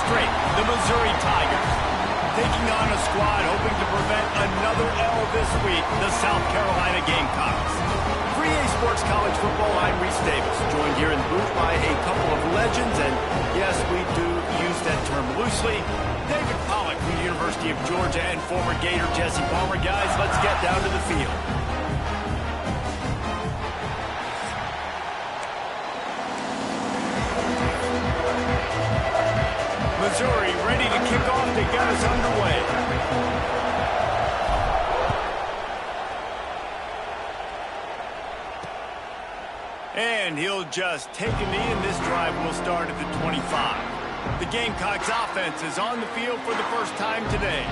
straight, the Missouri Tigers. Taking on a squad hoping to prevent another L this week, the South Carolina Gamecocks. 3A Sports College Football, I'm Reese Davis, joined here in the booth by a couple of legends, and yes, we do use that term loosely. David Pollack from the University of Georgia and former Gator Jesse Palmer. Guys, let's get down to the field. Missouri ready to kick off to get us underway. And he'll just take a knee, and this drive will start at the 25. The Gamecocks offense is on the field for the first time today.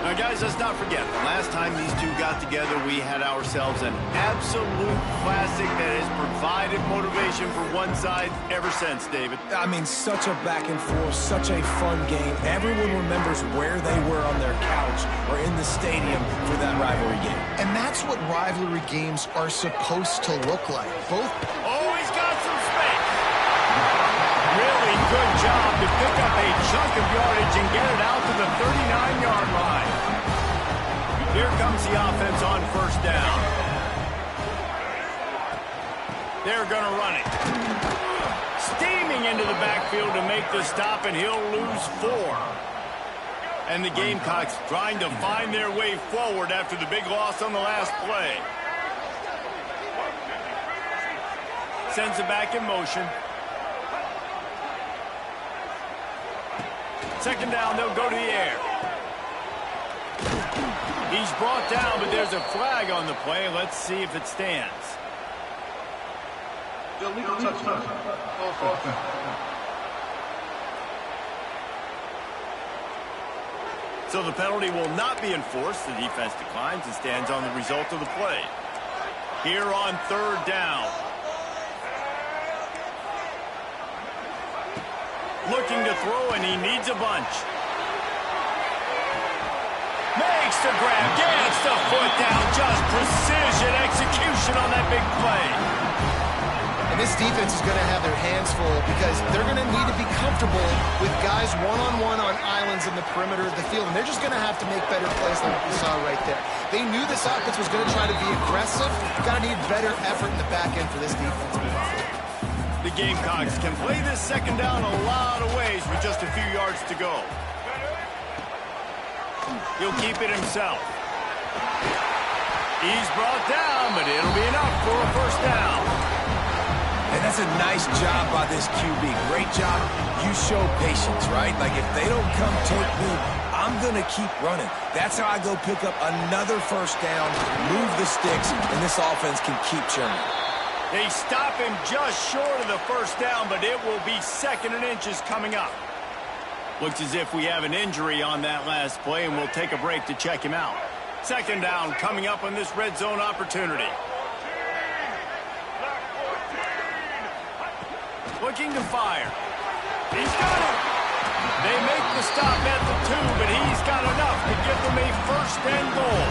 Now, guys, let's not forget, the last time these two got together, we had ourselves an absolute classic that has provided motivation for one side ever since, David. I mean, such a back and forth, such a fun game. Everyone remembers where they were on their couch or in the stadium for that rivalry game. And that's what rivalry games are supposed to look like. Both. Oh, he's got some space. Really good job to pick up a chunk of yardage and get it out to the 39-yard line. Here comes the offense on first down. They're going to run it. Steaming into the backfield to make the stop, and he'll lose 4. And the Gamecocks trying to find their way forward after the big loss on the last play. Sends it back in motion. Second down, they'll go to the air. He's brought down, but there's a flag on the play. Let's see if it stands. Illegal touchdown. So the penalty will not be enforced. The defense declines and stands on the result of the play. Here on third down. Looking to throw, and he needs a bunch. Makes the grab, gets the foot down, just precision execution on that big play. And this defense is going to have their hands full because they're going to need to be comfortable with guys one-on-one on islands in the perimeter of the field, and they're just going to have to make better plays than what we saw right there. They knew this offense was going to try to be aggressive. Got to need better effort in the back end for this defense. The Gamecocks can play this second down a lot of ways with just a few yards to go. He'll keep it himself. He's brought down, but it'll be enough for a first down. And that's a nice job by this QB. Great job. You show patience, right? Like, if they don't come take me, I'm going to keep running. That's how I go pick up another first down, move the sticks, and this offense can keep churning. They stop him just short of the first down, but it will be second and inches coming up. Looks as if we have an injury on that last play, and we'll take a break to check him out. Second down coming up on this red zone opportunity. Looking to fire. He's got it. They make the stop at the 2, but he's got enough to give them a first and goal.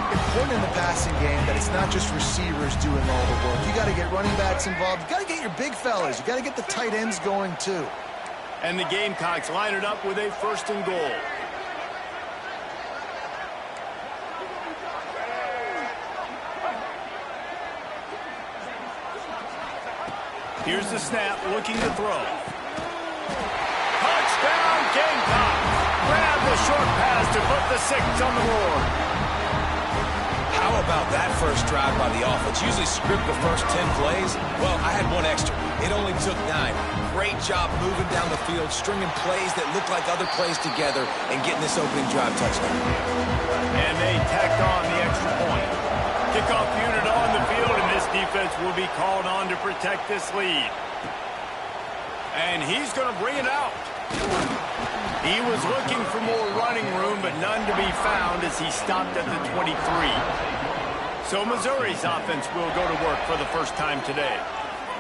Important in the passing game that it's not just receivers doing all the work. You got to get running backs involved. You got to get your big fellas. You got to get the tight ends going too. And the Gamecocks line it up with a first and goal. Here's the snap, looking to throw. Touchdown, Gamecocks! Grab the short pass to put the 6 on the board. How about that first drive by the offense? Usually script the first 10 plays. Well, I had one extra. It only took 9. Great job moving down the field, stringing plays that look like other plays together, and getting this opening drive touchdown. And they tacked on the extra point. Kickoff unit on the field, and this defense will be called on to protect this lead. And he's going to bring it out. He was looking for more running room, but none to be found as he stopped at the 23. So Missouri's offense will go to work for the first time today.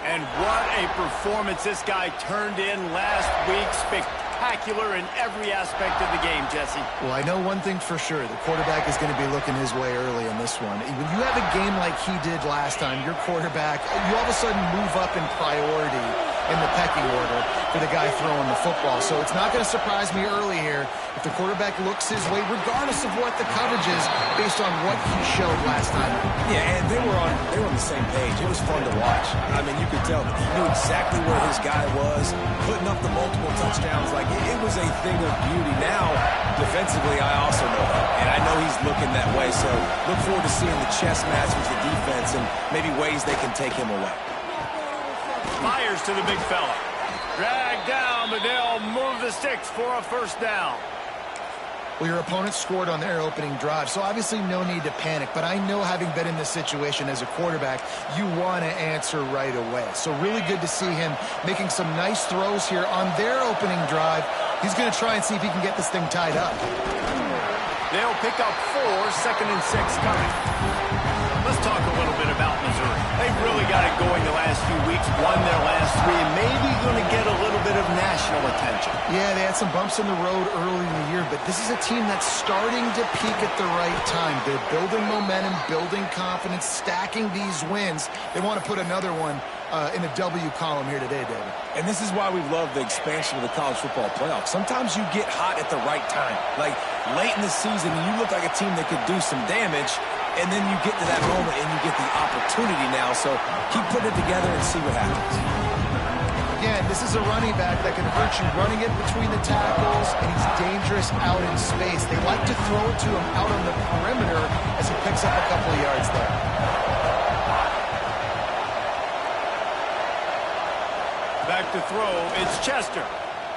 And what a performance this guy turned in last week. Spectacular in every aspect of the game, Jesse. Well, I know one thing for sure. The quarterback is going to be looking his way early in this one. When you have a game like he did last time, your quarterback, you all of a sudden move up in priority. in the pecking order for the guy throwing the football. So it's not going to surprise me early here if the quarterback looks his way, regardless of what the coverage is, based on what he showed last time. Yeah, and they were on the same page. It was fun to watch. I mean, you could tell he knew exactly where his guy was, putting up the multiple touchdowns. Like, it was a thing of beauty. Now, defensively, I also know that, and I know he's looking that way. So look forward to seeing the chess match with the defense and maybe ways they can take him away. Fires to the big fella. Dragged down, but they'll move the sticks for a first down. Well, your opponent scored on their opening drive, so obviously no need to panic. But I know, having been in this situation as a quarterback, you want to answer right away. So really good to see him making some nice throws here on their opening drive. He's going to try and see if he can get this thing tied up. They'll pick up 4, 2nd and 6 coming. Let's talk a little bit about Missouri. They've really got it going the last few weeks, won their last 3, and maybe going to get a little bit of national attention. Yeah, they had some bumps in the road early in the year, but this is a team that's starting to peak at the right time. They're building momentum, building confidence, stacking these wins. They want to put another one in the W column here today, David. And this is why we love the expansion of the college football playoff. Sometimes you get hot at the right time. Like late in the season, and you look like a team that could do some damage, and then you get to that moment and you get the opportunity now. So keep putting it together and see what happens. Again, this is a running back that can hurt you running it between the tackles, and he's dangerous out in space. They like to throw it to him out on the perimeter as he picks up a couple of yards there. Back to throw, it's Chester.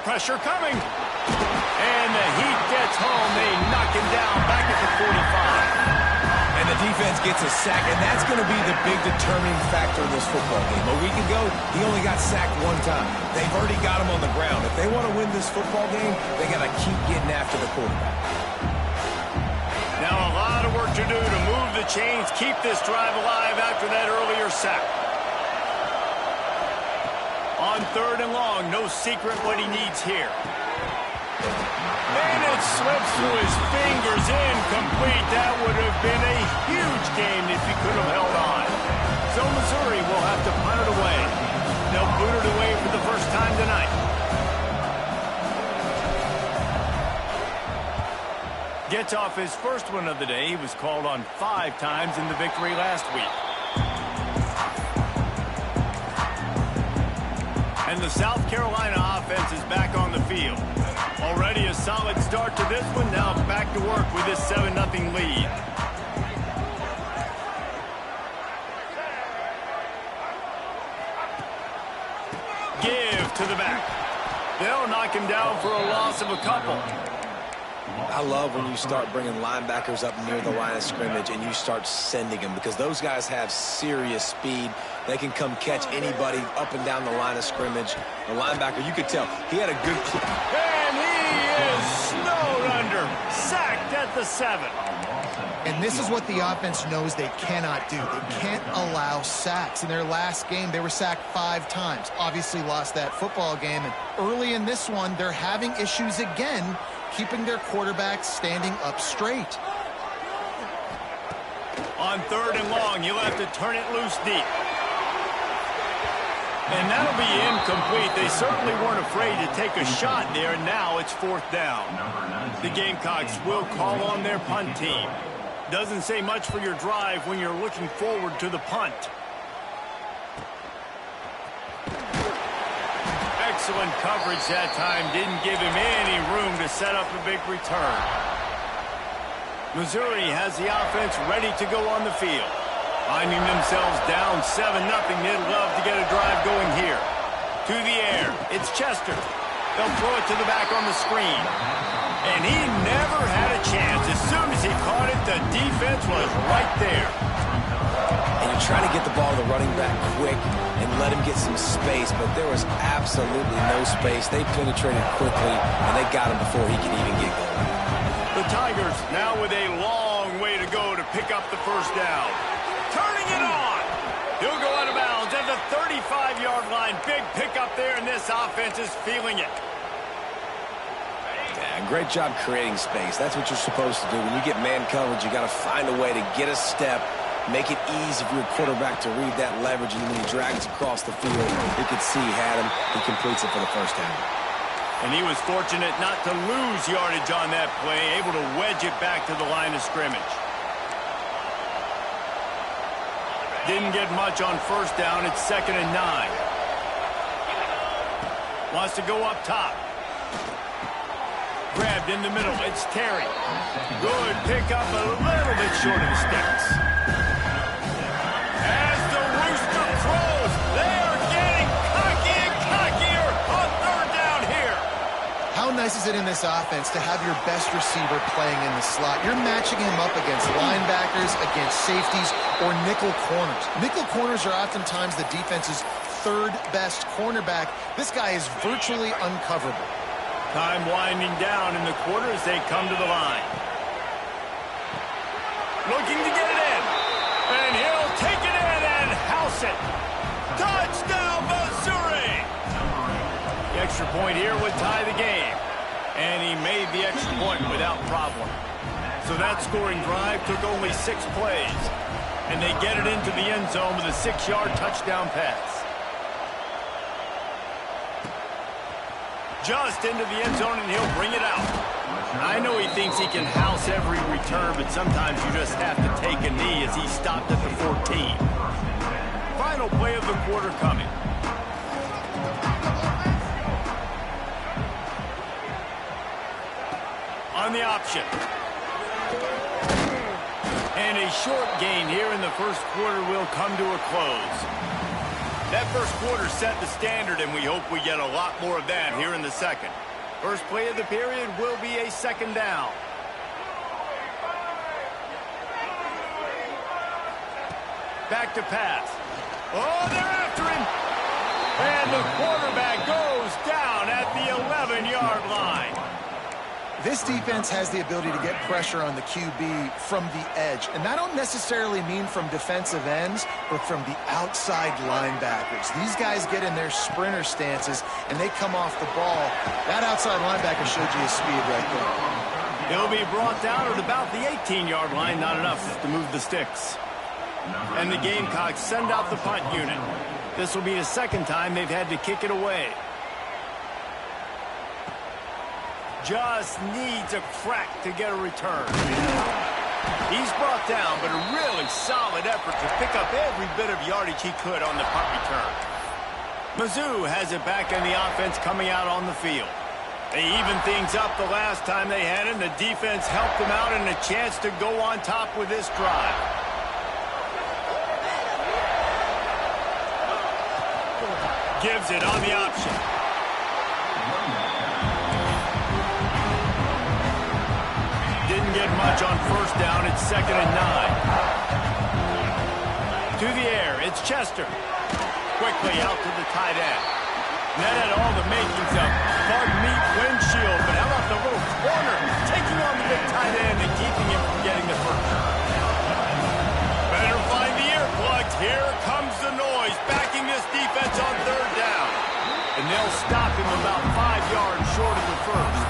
Pressure coming. And the heat gets home. They knock him down back at the 45. And the defense gets a sack, and that's going to be the big determining factor in this football game. A week ago, he only got sacked 1 time. They've already got him on the ground. If they want to win this football game, they got to keep getting after the quarterback. Now a lot of work to do to move the chains, keep this drive alive after that earlier sack. On 3rd and long, no secret what he needs here. And it slips through his fingers, incomplete. That would have been a huge game if he could have held on. So Missouri will have to punt it away. They'll boot it away for the first time tonight. Gets off his first one of the day. He was called on 5 times in the victory last week. And the South Carolina offense is back on the field. Already a solid start to this one. Now back to work with this 7-0 lead. Give to the back. They'll knock him down for a loss of a couple. I love when you start bringing linebackers up near the line of scrimmage and you start sending them, because those guys have serious speed. They can come catch anybody up and down the line of scrimmage. The linebacker, you could tell, he had a good clip. And he is snowed under. Sacked at the 7. And this is what the offense knows they cannot do. They can't allow sacks. In their last game, they were sacked 5 times. Obviously lost that football game. And early in this one, they're having issues again keeping their quarterback standing up straight. On 3rd and long, you'll have to turn it loose deep. And that'll be incomplete. They certainly weren't afraid to take a shot there. Now it's 4th down. The Gamecocks will call on their punt team. Doesn't say much for your drive when you're looking forward to the punt. Excellent coverage that time. Didn't give him any room to set up a big return. Missouri has the offense ready to go on the field. Finding themselves down 7-0, they'd love to get a drive going here. To the air, it's Chester. They'll throw it to the back on the screen. And he never had a chance. As soon as he caught it, the defense was right there. And you're trying to get the ball to the running back quick and let him get some space, but there was absolutely no space. They penetrated quickly, and they got him before he could even get going. The Tigers now with a long way to go to pick up the first down. Turning it on. He'll go out of bounds at the 35-yard line. Big pickup there, and this offense is feeling it. Yeah, great job creating space. That's what you're supposed to do. When you get man coverage, you got to find a way to get a step make it easy for your quarterback to read that leverage, and when he drags across the field, you can see he had him. He completes it for the first down. And he was fortunate not to lose yardage on that play, able to wedge it back to the line of scrimmage. Didn't get much on first down. It's 2nd and 9. Wants to go up top. Grabbed in the middle. It's Terry. Good pickup, a little bit short of the sticks. As the rooster crows, they are getting cocky and cockier on 3rd down here. How nice is it in this offense to have your best receiver playing in the slot? You're matching him up against linebackers, against safeties, or nickel corners. Nickel corners are oftentimes the defense's 3rd best cornerback. This guy is virtually uncoverable. Time winding down in the quarter as they come to the line. Looking to get it in. And he'll take it in and house it. Touchdown, Missouri! The extra point here would tie the game. And he made the extra point without problem. So that scoring drive took only 6 plays. And they get it into the end zone with a 6-yard touchdown pass. Just into the end zone, and he'll bring it out. I know he thinks he can house every return, but sometimes you just have to take a knee as he stopped at the 14. Final play of the quarter coming. On the option. And a short gain here in the first quarter will come to a close. That first quarter set the standard, and we hope we get a lot more of that here in the second. First play of the period will be a 2nd down. Back to pass. Oh, they're after him. And the quarterback goes down at the 11-yard line. This defense has the ability to get pressure on the QB from the edge. And I don't necessarily mean from defensive ends, but from the outside linebackers. These guys get in their sprinter stances, and they come off the ball. That outside linebacker showed you his speed right there. He'll be brought down at about the 18-yard line, not enough to move the sticks. And the Gamecocks send out the punt unit. This will be the 2nd time they've had to kick it away. Just needs a crack to get a return. He's brought down, but a really solid effort to pick up every bit of yardage he could on the punt return. Mizzou has it back in the offense coming out on the field. They evened things up the last time they had it, and the defense helped them out and a chance to go on top with this drive. Gives it on the option. Didn't get much on first down. It's 2nd and 9. To the air. It's Chester. Quickly out to the tight end. That had all the makings of windshield. But how about the little corner taking on the big tight end and keeping him from getting the first. Better find the earplugs. Here comes the noise. Backing this defense on 3rd down. And they'll stop him about 5 yards short of the first.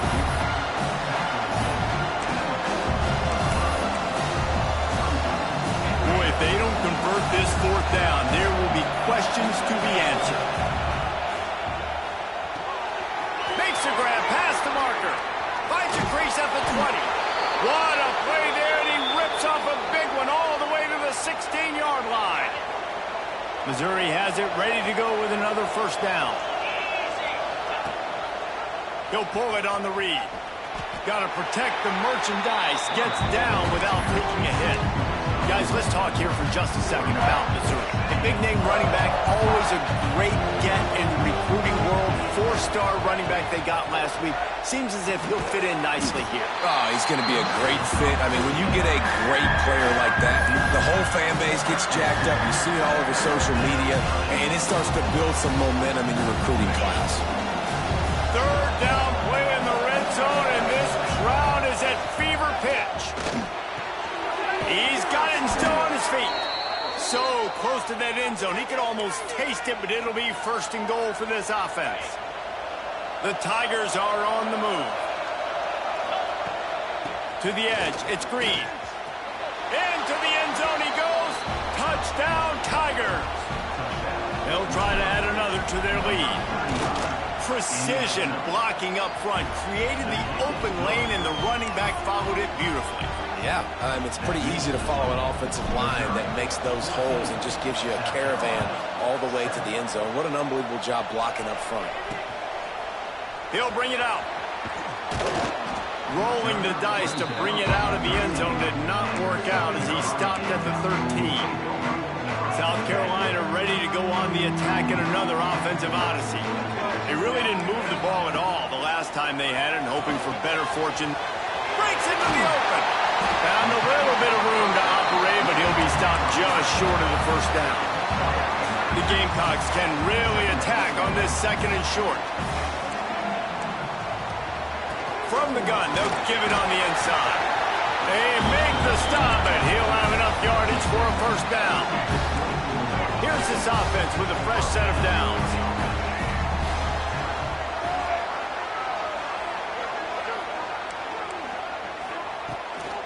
If they don't convert this 4th down, there will be questions to be answered. Makes a grab past the marker. Finds a crease at the 20. What a play there, and he rips off a big one all the way to the 16-yard line. Missouri has it ready to go with another first down. He'll pull it on the read. Got to protect the merchandise. Gets down without taking a hit. Guys, let's talk here for just a second about Missouri. A big-name running back, always a great get in the recruiting world. 4-star running back they got last week. Seems as if he'll fit in nicely here. Oh, he's going to be a great fit. I mean, when you get a great player like that, the whole fan base gets jacked up. You see it all over social media, and it starts to build some momentum in your recruiting class. 3rd down play in the red zone, and this crowd is at fever pitch. He's got it and still on his feet. So close to that end zone. He could almost taste it, but it'll be 1st and goal for this offense. The Tigers are on the move. To the edge. It's Green. Into the end zone he goes. down, Tigers. They'll try to add another to their lead. Precision blocking up front created the open lane, and the running back followed it beautifully. Yeah, it's pretty easy to follow an offensive line that makes those holes and just gives you a caravan all the way to the end zone. What an unbelievable job blocking up front. He'll bring it out. Rolling the dice to bring it out of the end zone did not work out as he stopped at the 13. South Carolina ready to go on the attack in another offensive odyssey. They really didn't move the ball at all the last time they had it, and hoping for better fortune. Breaks into the open. Found a little bit of room to operate, but he'll be stopped just short of the first down. The Gamecocks can really attack on this second and short. From the gun, they'll give it on the inside. They make the stop, but he'll have enough yardage for a first down. Here's this offense with a fresh set of downs.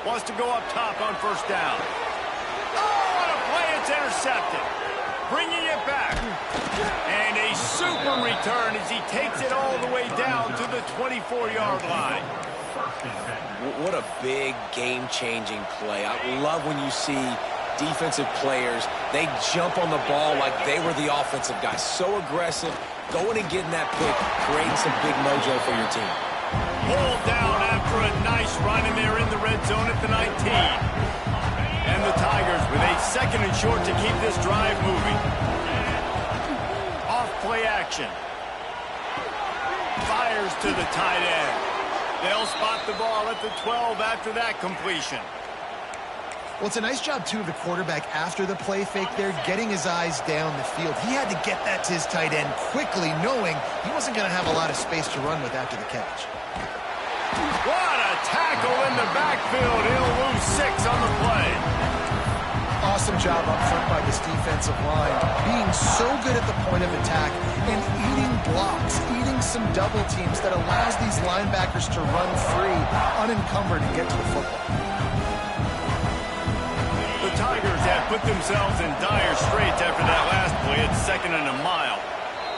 Wants to go up top on first down. Oh, what a play. It's intercepted. Bringing it back. And a super return as he takes it all the way down to the 24-yard line. What a big game-changing play. I love when you see defensive players, they jump on the ball like they were the offensive guys. So aggressive, going and getting that pick, creating some big mojo for your team. Pulled down after a nice run, and they're in the red zone at the 19. And the Tigers with a second and short to keep this drive moving. Off play action. Fires to the tight end. They'll spot the ball at the 12 after that completion. Well, it's a nice job, too, of the quarterback after the play fake there, getting his eyes down the field. He had to get that to his tight end quickly, knowing he wasn't going to have a lot of space to run with after the catch. What a tackle in the backfield. He'll lose 6 on the play. Awesome job up front by this defensive line, being so good at the point of attack and eating blocks, eating some double teams that allows these linebackers to run free, unencumbered, and get to the football. The Tigers have put themselves in dire straits after that last play at 2nd and a mile.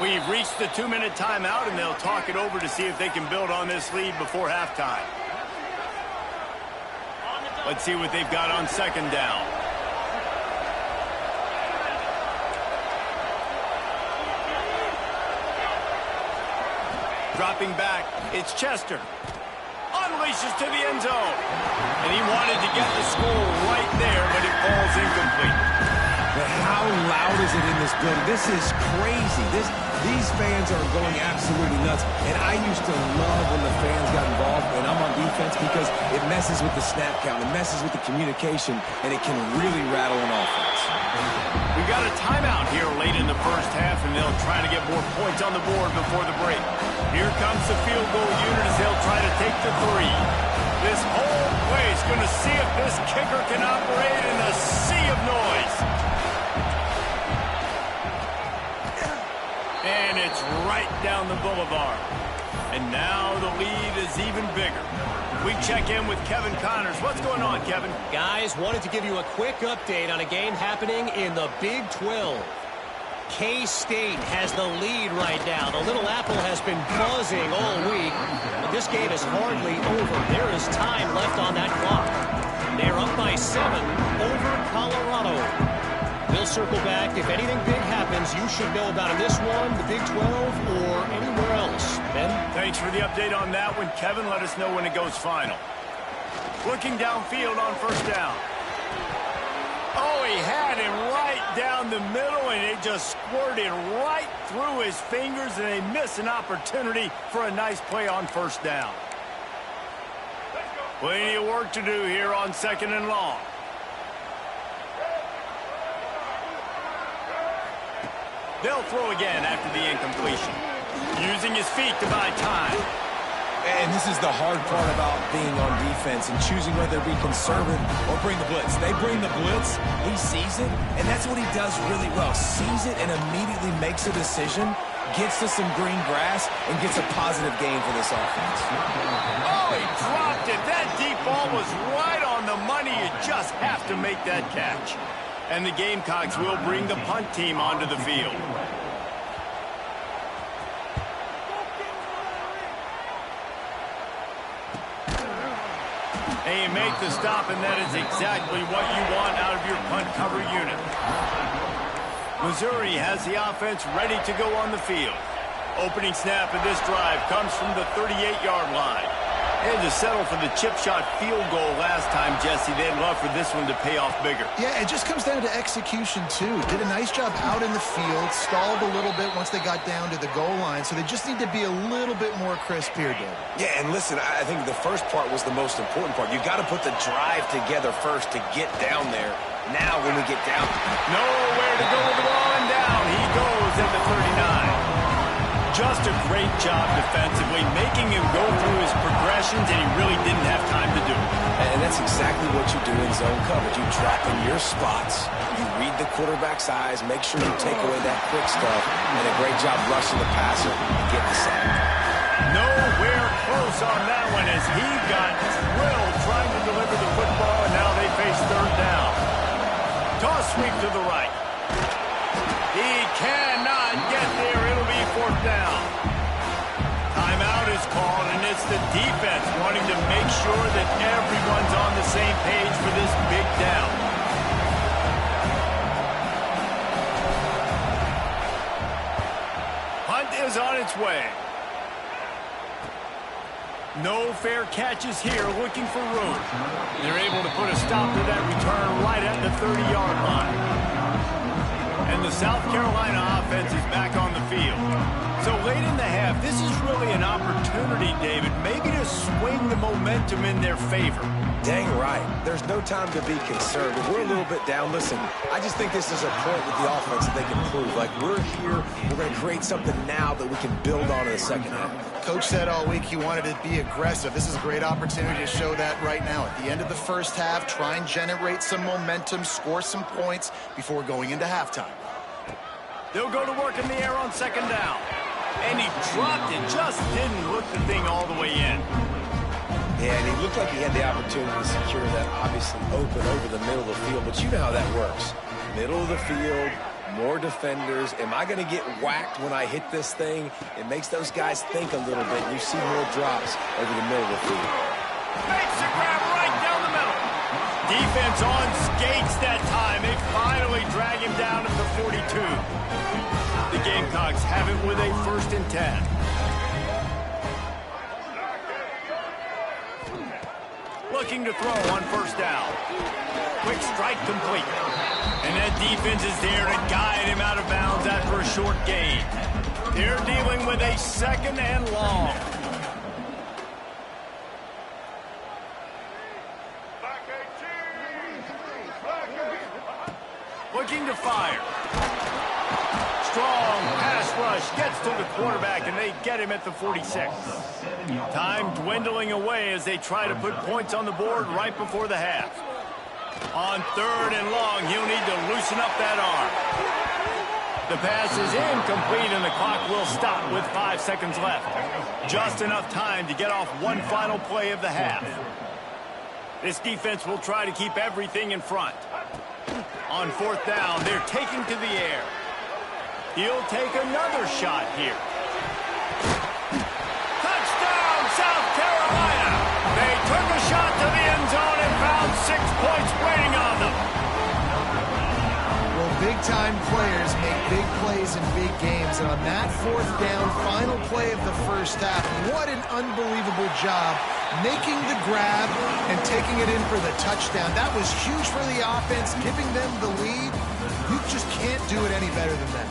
We've reached the 2-minute timeout, and they'll talk it over to see if they can build on this lead before halftime. Let's see what they've got on second down. Dropping back, it's Chester. Unleashes to the end zone. And he wanted to get the score right there, but it falls incomplete. But how loud is it in this building? This is crazy. These fans are going absolutely nuts. And I used to love when the fans got involved when I'm on defense because it messes with the snap count, it messes with the communication, and it can really rattle an offense. We got a timeout here late in the first half, and they'll try to get more points on the board before the break. Here comes the field goal unit as they'll try to take the 3. This whole place going to see if this kicker can operate in a sea of noise. And it's right down the boulevard. And now the lead is even bigger. We check in with Kevin Connors. What's going on, Kevin? Guys, wanted to give you a quick update on a game happening in the Big 12. K-State has the lead right now. The Little Apple has been buzzing all week, but this game is hardly over. There is time left on that clock. They're up by 7 over Colorado. We'll circle back. If anything big happens, you should know about in this one, the Big 12, or anywhere else. Ben? Thanks for the update on that one, Kevin. Let us know when it goes final. Looking downfield on first down. Oh, he had him right down the middle, and it just squirted right through his fingers, and they miss an opportunity for a nice play on first down. Plenty of work to do here on 2nd and long. They'll throw again after the incompletion. Using his feet to buy time. And this is the hard part about being on defense and choosing whether to be conservative or bring the blitz. They bring the blitz, he sees it, and that's what he does really well. Sees it and immediately makes a decision, gets to some green grass, and gets a positive gain for this offense. Oh, he dropped it. That deep ball was right on the money. You just have to make that catch. And the Gamecocks will bring the punt team onto the field. And you make the stop, and that is exactly what you want out of your punt cover unit. Missouri has the offense ready to go on the field. Opening snap of this drive comes from the 38-yard line. And to settle for the chip shot field goal last time, Jesse, they'd love for this one to pay off bigger. Yeah, it just comes down to execution, too. Did a nice job out in the field, stalled a little bit once they got down to the goal line, so they just need to be a little bit more crisp here, David. Yeah, and listen, I think the first part was the most important part. You got to put the drive together first to get down there. Now when we get down, nowhere to go with the ball, and down he goes at the 39. Just a great job defensively, making him go through his progressions, and he really didn't have time to do it. And that's exactly what you do in zone coverage. You drop in your spots, you read the quarterback's eyes, make sure you take away that quick stuff, and a great job rushing the passer and get the sack. Nowhere close on that one as he got drilled trying to deliver the football, and now they face third down. Toss sweep to the right. He cannot get there. It'll be fourth down. Timeout is called, and it's the defense wanting to make sure that everyone's on the same page for this big down. Punt is on its way. No fair catches here, looking for room. They're able to put a stop to that return right at the 30-yard line. And the South Carolina offense is back on the field. So late in the half, this is really an opportunity, David, maybe to swing the momentum in their favor. Dang right. There's no time to be concerned. If we're a little bit down, listen, I just think this is a point with the offense that they can prove. Like, we're here, we're going to create something now that we can build on in the second half. Coach said all week he wanted to be aggressive. This is a great opportunity to show that right now. At the end of the first half, try and generate some momentum, score some points before going into halftime. They'll go to work in the air on second down. And he dropped it, just didn't hook the thing all the way in. Yeah, and he looked like he had the opportunity to secure that, obviously open over the middle of the field, but you know how that works. Middle of the field, more defenders. Am I going to get whacked when I hit this thing? It makes those guys think a little bit. You see more drops over the middle of the field. Makes a grab right down the middle. Defense on skates that time. They finally drag him down at the 42. The Gamecocks have it with a 1st and 10. Looking to throw on first down. Quick strike complete. And that defense is there to guide him out of bounds after a short gain. They're dealing with a 2nd and long. Looking to fire. Strong pass rush gets to the quarterback, and they get him at the 46. Time dwindling away as they try to put points on the board right before the half. On 3rd and long, he'll need to loosen up that arm. The pass is incomplete, and the clock will stop with 5 seconds left. Just enough time to get off one final play of the half. This defense will try to keep everything in front. On 4th down, they're taking to the air. He'll take another shot here. Touchdown, South Carolina! They took a shot to the end zone and found 6 points waiting on them. Well, big-time players make big plays in big games, and on that 4th down, final play of the first half, what an unbelievable job making the grab and taking it in for the touchdown. That was huge for the offense, giving them the lead. You just can't do it any better than that.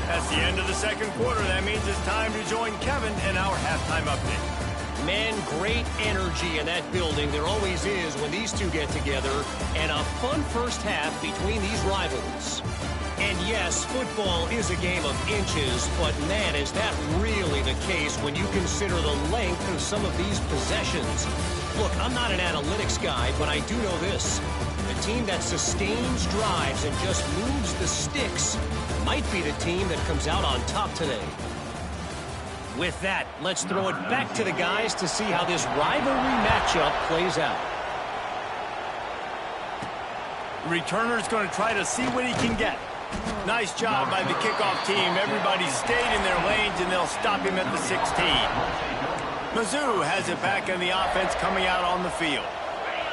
That's the end of the 2nd quarter. That means it's time to join Kevin in our halftime update. Man, great energy in that building. There always is when these two get together. And a fun first half between these rivals. And yes, football is a game of inches, but man, is that really the case when you consider the length of some of these possessions. Look, I'm not an analytics guy, but I do know this. The team that sustains drives and just moves the sticks might be the team that comes out on top today. With that, let's throw it back to the guys to see how this rivalry matchup plays out. Returner's going to try to see what he can get. Nice job by the kickoff team. Everybody stayed in their lanes, and they'll stop him at the 16. Mizzou has it back in the offense coming out on the field.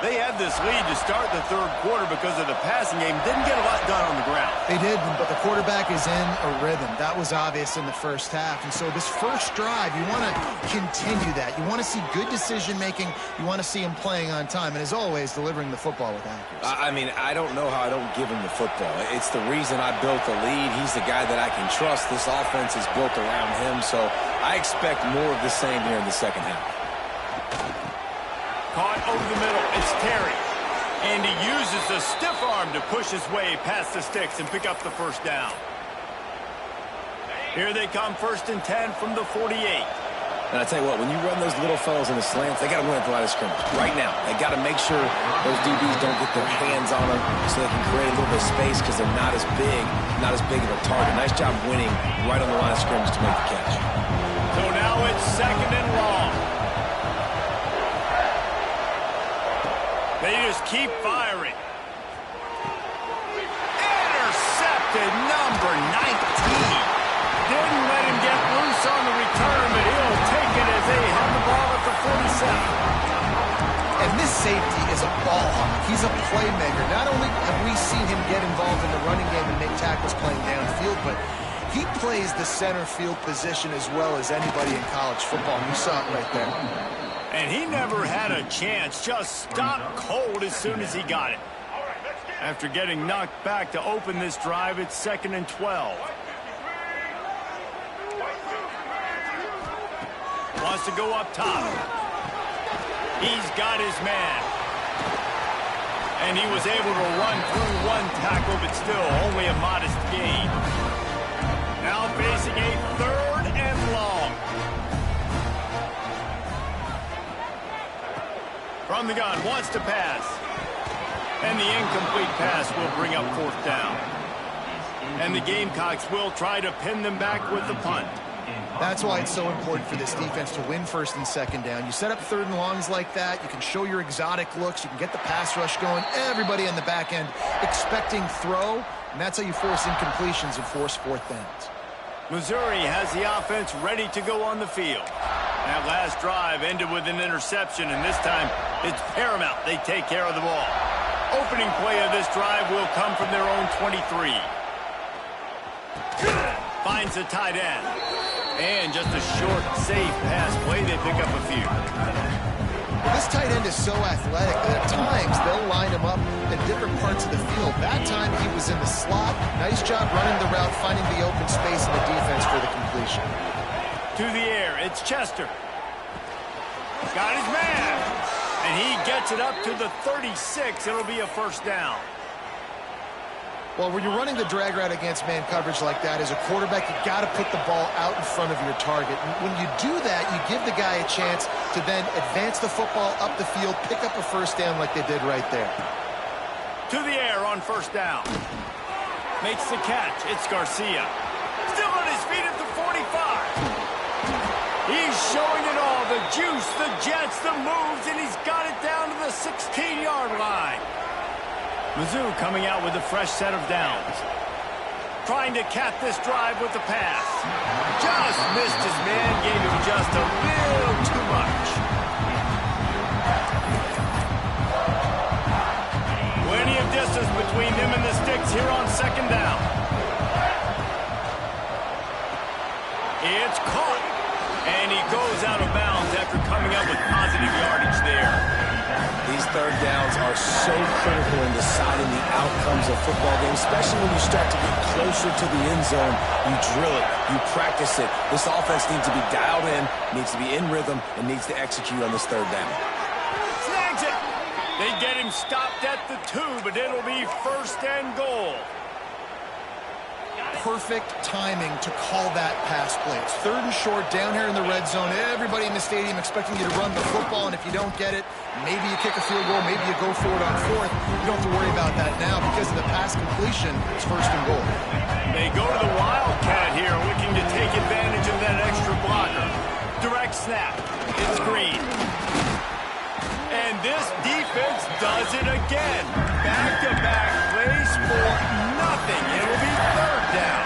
They had this lead to start the third quarter because of the passing game. Didn't get a lot done on the ground. They did, but the quarterback is in a rhythm. That was obvious in the first half. And so this first drive, you want to continue that. You want to see good decision-making. You want to see him playing on time. And as always, delivering the football with accuracy. I mean, I don't know how I don't give him the football. It's the reason I built the lead. He's the guy that I can trust. This offense is built around him. So I expect more of the same here in the second half. Caught over the middle. It's Terry. And he uses the stiff arm to push his way past the sticks and pick up the first down. Here they come, 1st and 10 from the 48. And I tell you what, when you run those little fellas in the slants, they got to win at the line of scrimmage. Right now, they got to make sure those DBs don't get their hands on them so they can create a little bit of space because they're not as big of a target. Nice job winning right on the line of scrimmage to make the catch. So now it's 2nd and long. They just keep firing. Intercepted, number 19. Didn't let him get loose on the return, but he'll take it as they have the ball at the 47. And this safety is a ball hawk. He's a playmaker. Not only have we seen him get involved in the running game and make tackles playing downfield, but he plays the center field position as well as anybody in college football. You saw it right there. And he never had a chance, just stopped cold as soon as he got it. After getting knocked back to open this drive, it's 2nd and 12. Wants to go up top. He's got his man. And he was able to run through one tackle, but still only a modest gain. Now facing a 3rd and long. From the gun, wants to pass. And the incomplete pass will bring up 4th down. And the Gamecocks will try to pin them back with the punt. That's why it's so important for this defense to win 1st and 2nd down. You set up 3rd and longs like that. You can show your exotic looks. You can get the pass rush going. Everybody on the back end expecting throw. And that's how you force incompletions and force 4th downs. Missouri has the offense ready to go on the field. That last drive ended with an interception, and this time it's paramount they take care of the ball. Opening play of this drive will come from their own 23. Finds the tight end. And just a short, safe pass play, they pick up a few. Well, this tight end is so athletic that at times they'll line him up in different parts of the field. That time he was in the slot. Nice job running the route, finding the open space in the defense for the completion. To the air, it's Chester. Got his man. And he gets it up to the 36. It'll be a 1st down. Well, when you're running the drag route against man coverage like that, as a quarterback, you got to put the ball out in front of your target. And when you do that, you give the guy a chance to then advance the football up the field, pick up a 1st down like they did right there. To the air on 1st down. Makes the catch. It's Garcia. Still on his feet at the 45. He's showing it all. The juice, the jets, the moves, and he's got it down to the 16-yard line. Mizzou coming out with a fresh set of downs. Trying to cap this drive with the pass. Just missed his man, gave him just a little too much. Plenty of distance between them and the sticks here on 2nd down. It's caught. And he goes out of bounds after coming up with positive yardage there. These 3rd downs are so critical in deciding the outcomes of football games, especially when you start to get closer to the end zone. You drill it, you practice it. This offense needs to be dialed in, needs to be in rhythm, and needs to execute on this 3rd down. Snags it. They get him stopped at the 2, but it'll be 1st and goal. Perfect timing to call that pass play. It's 3rd and short down here in the red zone. Everybody in the stadium expecting you to run the football, and if you don't get it, maybe you kick a field goal, maybe you go for it on 4th. You don't have to worry about that now because of the pass completion. It's 1st and goal. They go to the Wildcat here, looking to take advantage of that extra blocker. Direct snap. It's Green. And And this defense does it again. Back-to-back plays for nothing. It'll be third down.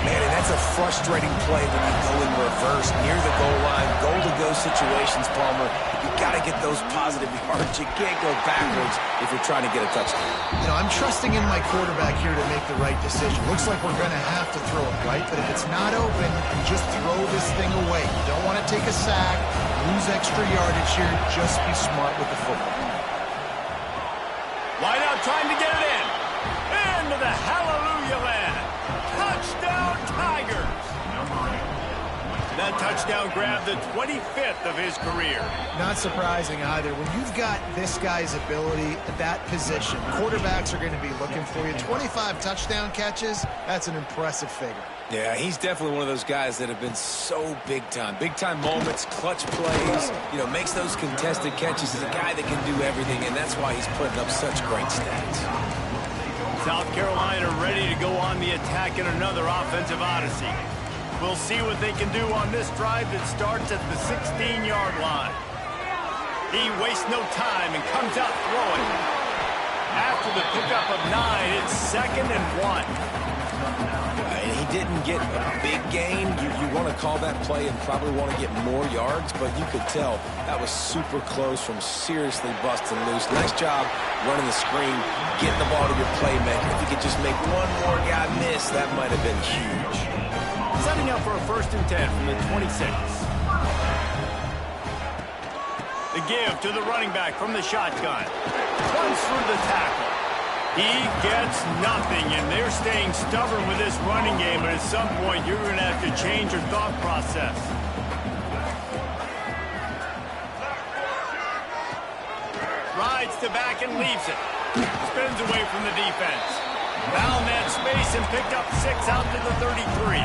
Man, and that's a frustrating play when you go in reverse near the goal line, goal-to-go situations, Palmer. You got to get those positive yards. You can't go backwards if you're trying to get a touchdown. You know, I'm trusting in my quarterback here to make the right decision. Looks like we're going to have to throw it, right? But if it's not open, you just throw this thing away. You don't want to take a sack, lose extra yardage here. Just be smart with the football. Wide out trying to get it in. Into the hallelujah land. Touchdown, Tigers. That touchdown grabbed the 25th of his career. Not surprising either. When you've got this guy's ability at that position, quarterbacks are going to be looking for you. 25 touchdown catches, that's an impressive figure. Yeah, he's definitely one of those guys that have been so big time. Big time moments, clutch plays, you know, makes those contested catches. He's a guy that can do everything, and that's why he's putting up such great stats. South Carolina ready to go on the attack in another offensive odyssey. We'll see what they can do on this drive that starts at the 16-yard line. He wastes no time and comes out throwing. After the pickup of 9, it's 2nd and 1. And he didn't get a big gain. You want to call that play and probably want to get more yards, but you could tell that was super close from seriously busting loose. Nice job running the screen, getting the ball to your playmaker. If you could just make one more guy miss, that might have been huge. Setting up for a 1st and 10 from the 26. The give to the running back from the shotgun. Runs through the tackle. He gets nothing, and they're staying stubborn with this running game, but at some point you're going to have to change your thought process. Rides to back and leaves it. Spins away from the defense. Found that space and picked up 6 out to the 33.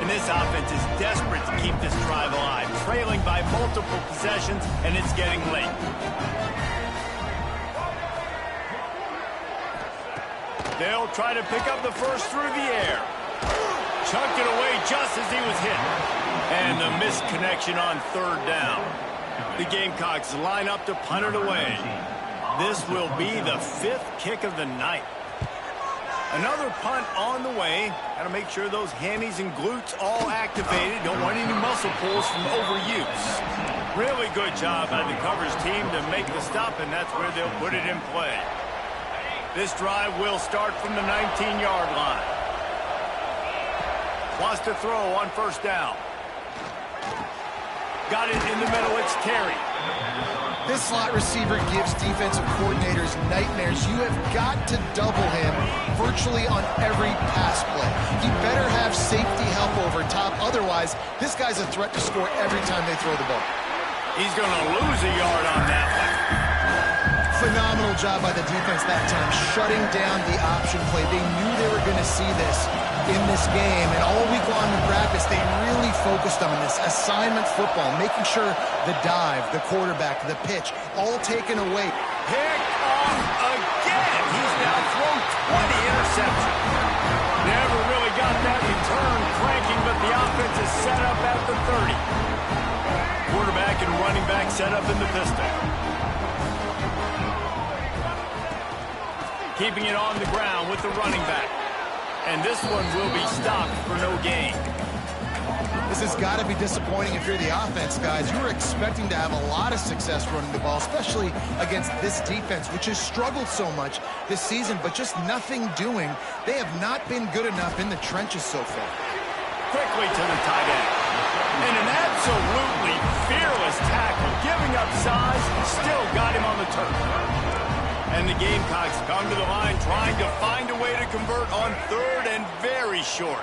And this offense is desperate to keep this drive alive, trailing by multiple possessions, and it's getting late. They'll try to pick up the first through the air. Chucked it away just as he was hit. And the missed connection on 3rd down. The Gamecocks line up to punt it away. This will be the 5th kick of the night. Another punt on the way. Got to make sure those hammies and glutes all activated. Don't want any muscle pulls from overuse. Really good job by the coverage team to make the stop, and that's where they'll put it in play. This drive will start from the 19-yard line. Wants to throw on 1st down. Got it in the middle. It's Terry. This slot receiver gives defensive coordinators nightmares. You have got to double him virtually on every pass play. He better have safety help over top. Otherwise, this guy's a threat to score every time they throw the ball. He's going to lose a yard on that one. Phenomenal job by the defense that time, shutting down the option play. They knew they were going to see this in this game, and all week long in practice, they really focused on this assignment football, making sure the dive, the quarterback, the pitch, all taken away. Pick off again. He's now thrown 20 interceptions. Never really got that return cranking, but the offense is set up at the 30. Quarterback and running back set up in the pistol. Keeping it on the ground with the running back. And this one will be stopped for no gain. This has got to be disappointing if you're the offense, guys. You were expecting to have a lot of success running the ball, especially against this defense, which has struggled so much this season, but just nothing doing. They have not been good enough in the trenches so far. Quickly to the tight end. And an absolutely fearless tackle, giving up size, still got him on the turf. And the Gamecocks come to the line trying to find a way to convert on 3rd and very short.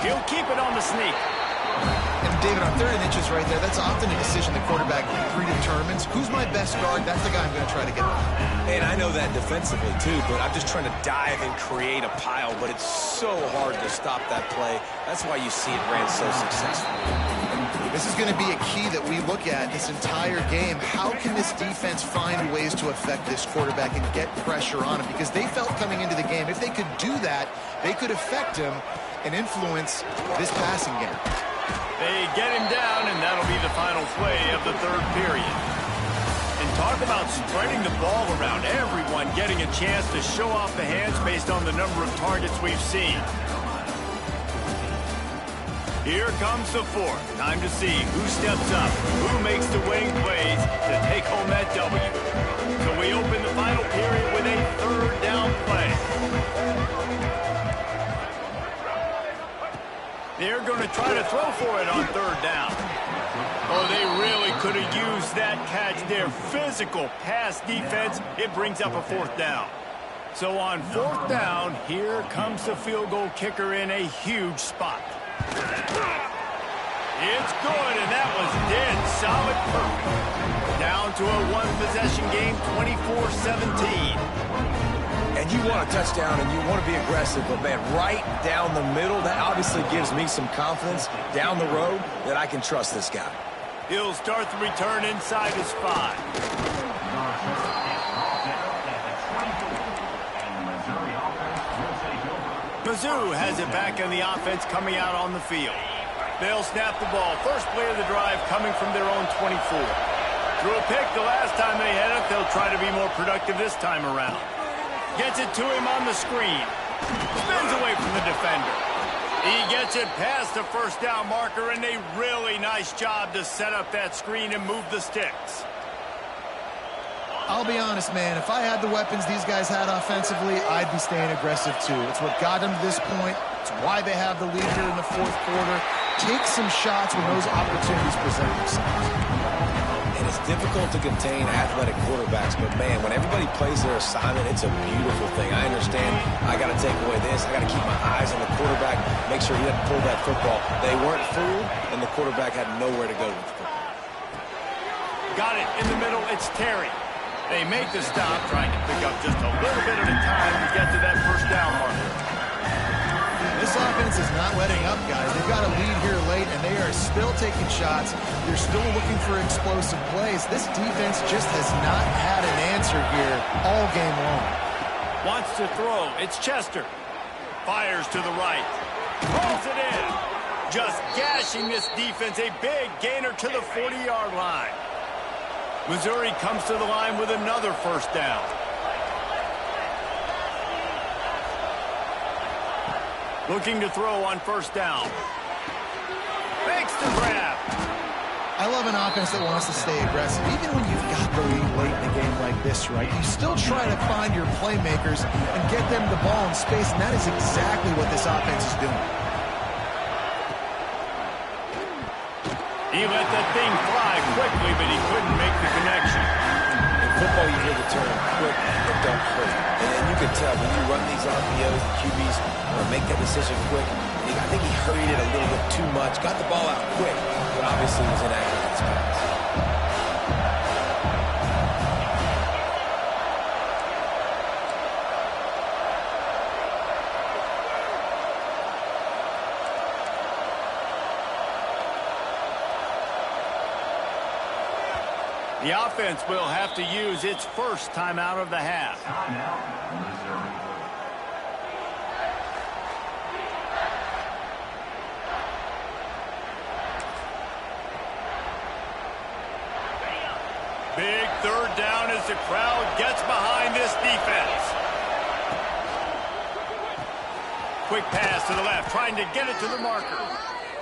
He'll keep it on the sneak. And David, on 3rd and inches right there, that's often a decision the quarterback predetermines. Who's my best guard? That's the guy I'm going to try to get by. And I know that defensively too, but I'm just trying to dive and create a pile, but it's so hard to stop that play. That's why you see it ran so successfully. This is going to be a key that we look at this entire game. How can this defense find ways to affect this quarterback and get pressure on him? Because they felt coming into the game, if they could do that, they could affect him and influence this passing game. They get him down, and that'll be the final play of the third period. And talk about spreading the ball around, everyone getting a chance to show off the hands based on the number of targets we've seen. Here comes the fourth. Time to see who steps up, who makes the winning plays to take home that W. So we open the final period with a third down play. They're going to try to throw for it on third down. Oh, they really could have used that catch there. Physical pass defense. It brings up a fourth down. So on fourth down, here comes the field goal kicker in a huge spot. It's good, and that was dead solid perfect. Down to a one-possession game, 24-17. And you want a touchdown, and you want to be aggressive, but, man, right down the middle, that obviously gives me some confidence down the road that I can trust this guy. He'll start the return inside his 5. Mizzou has it back in the offense coming out on the field. They'll snap the ball. First play of the drive coming from their own 24. Threw a pick the last time they had it. They'll try to be more productive this time around. Gets it to him on the screen. Spins away from the defender. He gets it past the first down marker, and a really nice job to set up that screen and move the sticks. I'll be honest, man. If I had the weapons these guys had offensively, I'd be staying aggressive too. It's what got them to this point. It's why they have the lead here in the fourth quarter. Take some shots when those opportunities present themselves. And it's difficult to contain athletic quarterbacks, but, man, when everybody plays their assignment, it's a beautiful thing. I understand I got to take away this. I got to keep my eyes on the quarterback, make sure he doesn't pull that football. They weren't fooled, and the quarterback had nowhere to go with the football. Got it in the middle. It's Terry. They make the stop, trying to pick up just a little bit at a time to get to that first down marker. This offense is not letting up, guys. They've got a lead here late, and they are still taking shots. They're still looking for explosive plays. This defense just has not had an answer here all game long. Wants to throw. It's Chester. Fires to the right. Throws it in. Just gashing this defense. A big gainer to the 40-yard line. Missouri comes to the line with another first down. Looking to throw on first down. Makes the grab. I love an offense that wants to stay aggressive. Even when you've got the lead late in a game like this, right, you still try to find your playmakers and get them the ball in space, and that is exactly what this offense is doing. He let that thing fly quickly, but he couldn't make the connection. In football, you hear the term quick but don't hurt. And you can tell when you run these RPOs, the QBs make that decision quick. I think he hurried it a little bit too much, got the ball out quick, but obviously was inaccurate in his pass. The offense will have to use its first timeout of the half. Big third down as the crowd gets behind this defense. Quick pass to the left, trying to get it to the marker.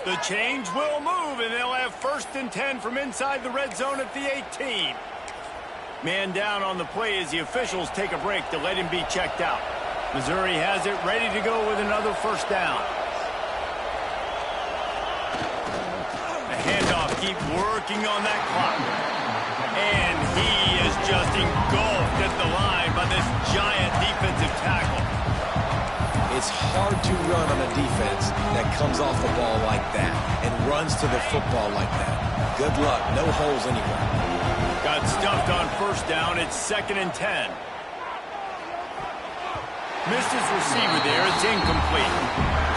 The change will move, and they'll have first and 10 from inside the red zone at the 18. Man down on the play as the officials take a break to let him be checked out. Missouri has it ready to go with another first down. The handoff, keep working on that clock. And he is just engulfed at the line by this giant defensive tackle. It's hard to run on a defense that comes off the ball like that and runs to the football like that. Good luck. No holes anywhere. Got stuffed on first down. It's 2nd and 10. Missed his receiver there. It's incomplete.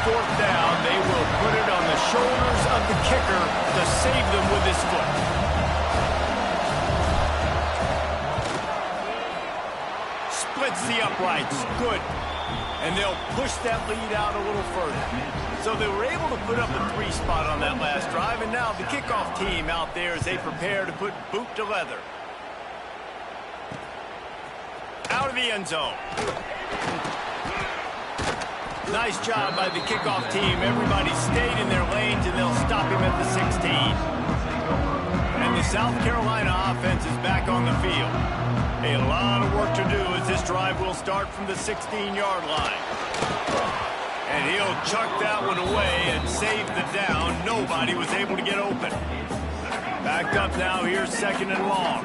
4th down, they will put it on the shoulders of the kicker to save them with his foot. Splits the uprights. Good. And they'll push that lead out a little further. So they were able to put up a 3 spot on that last drive, and now the kickoff team out there as they prepare to put boot to leather. Out of the end zone. Nice job by the kickoff team. Everybody stayed in their lanes, and they'll stop him at the 16. And the South Carolina offense is back on the field. A lot of work to do as this drive will start from the 16-yard line. And he'll chuck that one away and save the down. Nobody was able to get open. Back up now. Here's 2nd and long.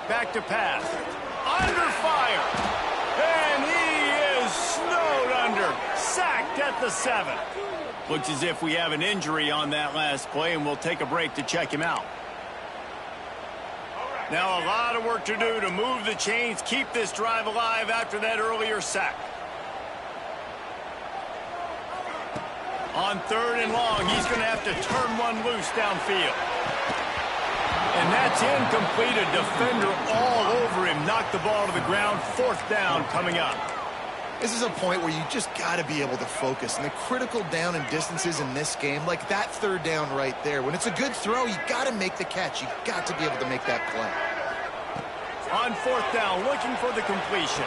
Back to pass. Under fire. And he is snowed under. Sacked at the 7. Looks as if we have an injury on that last play, and we'll take a break to check him out. Now a lot of work to do to move the chains, keep this drive alive after that earlier sack. On 3rd and long, he's going to have to turn one loose downfield. And that's incomplete. A defender all over him. Knocked the ball to the ground. 4th down coming up. This is a point where you just got to be able to focus. And the critical down and distances in this game, like that 3rd down right there, when it's a good throw, you got to make the catch. You got to be able to make that play. On 4th down, looking for the completion.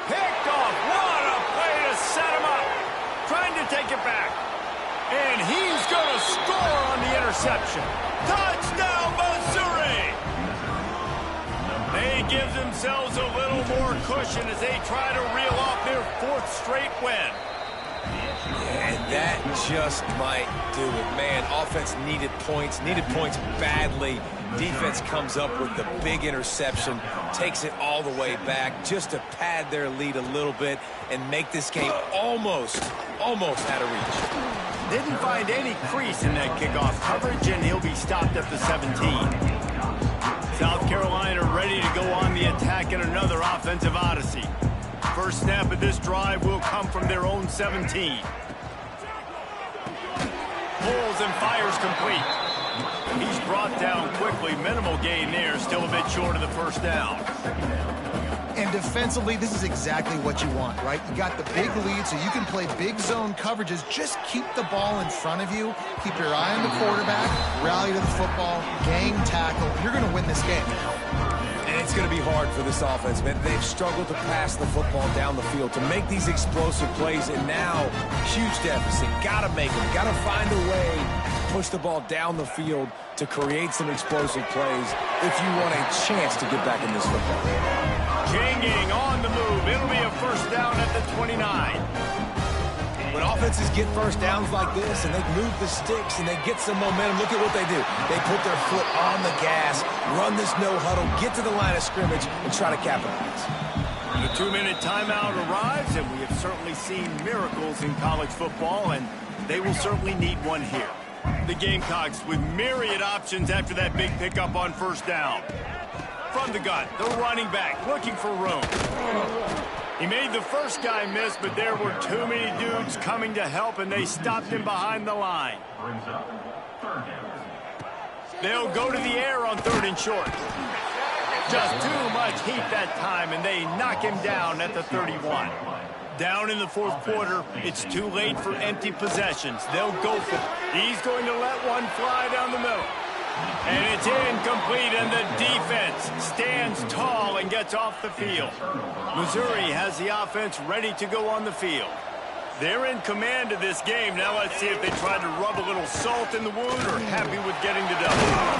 Picked off. What a play to set him up. Trying to take it back. And he's going to score on the interception. Touchdown, Missouri! They give themselves a little more cushion as they try to reel off their 4th straight win. And that just might do it. Man, offense needed points badly. Defense comes up with the big interception, takes it all the way back just to pad their lead a little bit and make this game almost out of reach. Didn't find any crease in that kickoff coverage, and he'll be stopped at the 17. South Carolina ready to go on the attack in another offensive odyssey. First snap of this drive will come from their own 17. Pulls and fires complete. He's brought down quickly. Minimal gain there. Still a bit short of the 1st down. And defensively, this is exactly what you want, right? You got the big lead, so you can play big zone coverages. Just keep the ball in front of you. Keep your eye on the quarterback. Rally to the football. Gang tackle. You're going to win this game. And it's going to be hard for this offense, man. They've struggled to pass the football down the field, to make these explosive plays, and now, huge deficit. Got to make them. Got to find a way to push the ball down the field to create some explosive plays if you want a chance to get back in this football game. Changing on the move. It'll be a 1st down at the 29. When offenses get 1st downs like this and they move the sticks and they get some momentum, look at what they do. They put their foot on the gas, run this no huddle, get to the line of scrimmage, and try to capitalize. The 2-minute timeout arrives, and we have certainly seen miracles in college football, and they will certainly need one here. The Gamecocks with myriad options after that big pickup on 1st down. From the gun, the running back looking for room. He made the first guy miss, but there were too many dudes coming to help, and they stopped him behind the line. They'll go to the air on 3rd and short. Just too much heat that time, and they knock him down at the 31. Down in the 4th quarter, it's too late for empty possessions. They'll go for it. He's going to let one fly down the middle. And it's incomplete, and the defense stands tall and gets off the field. Missouri has the offense ready to go on the field. They're in command of this game. Now let's see if they try to rub a little salt in the wound or happy with getting the W.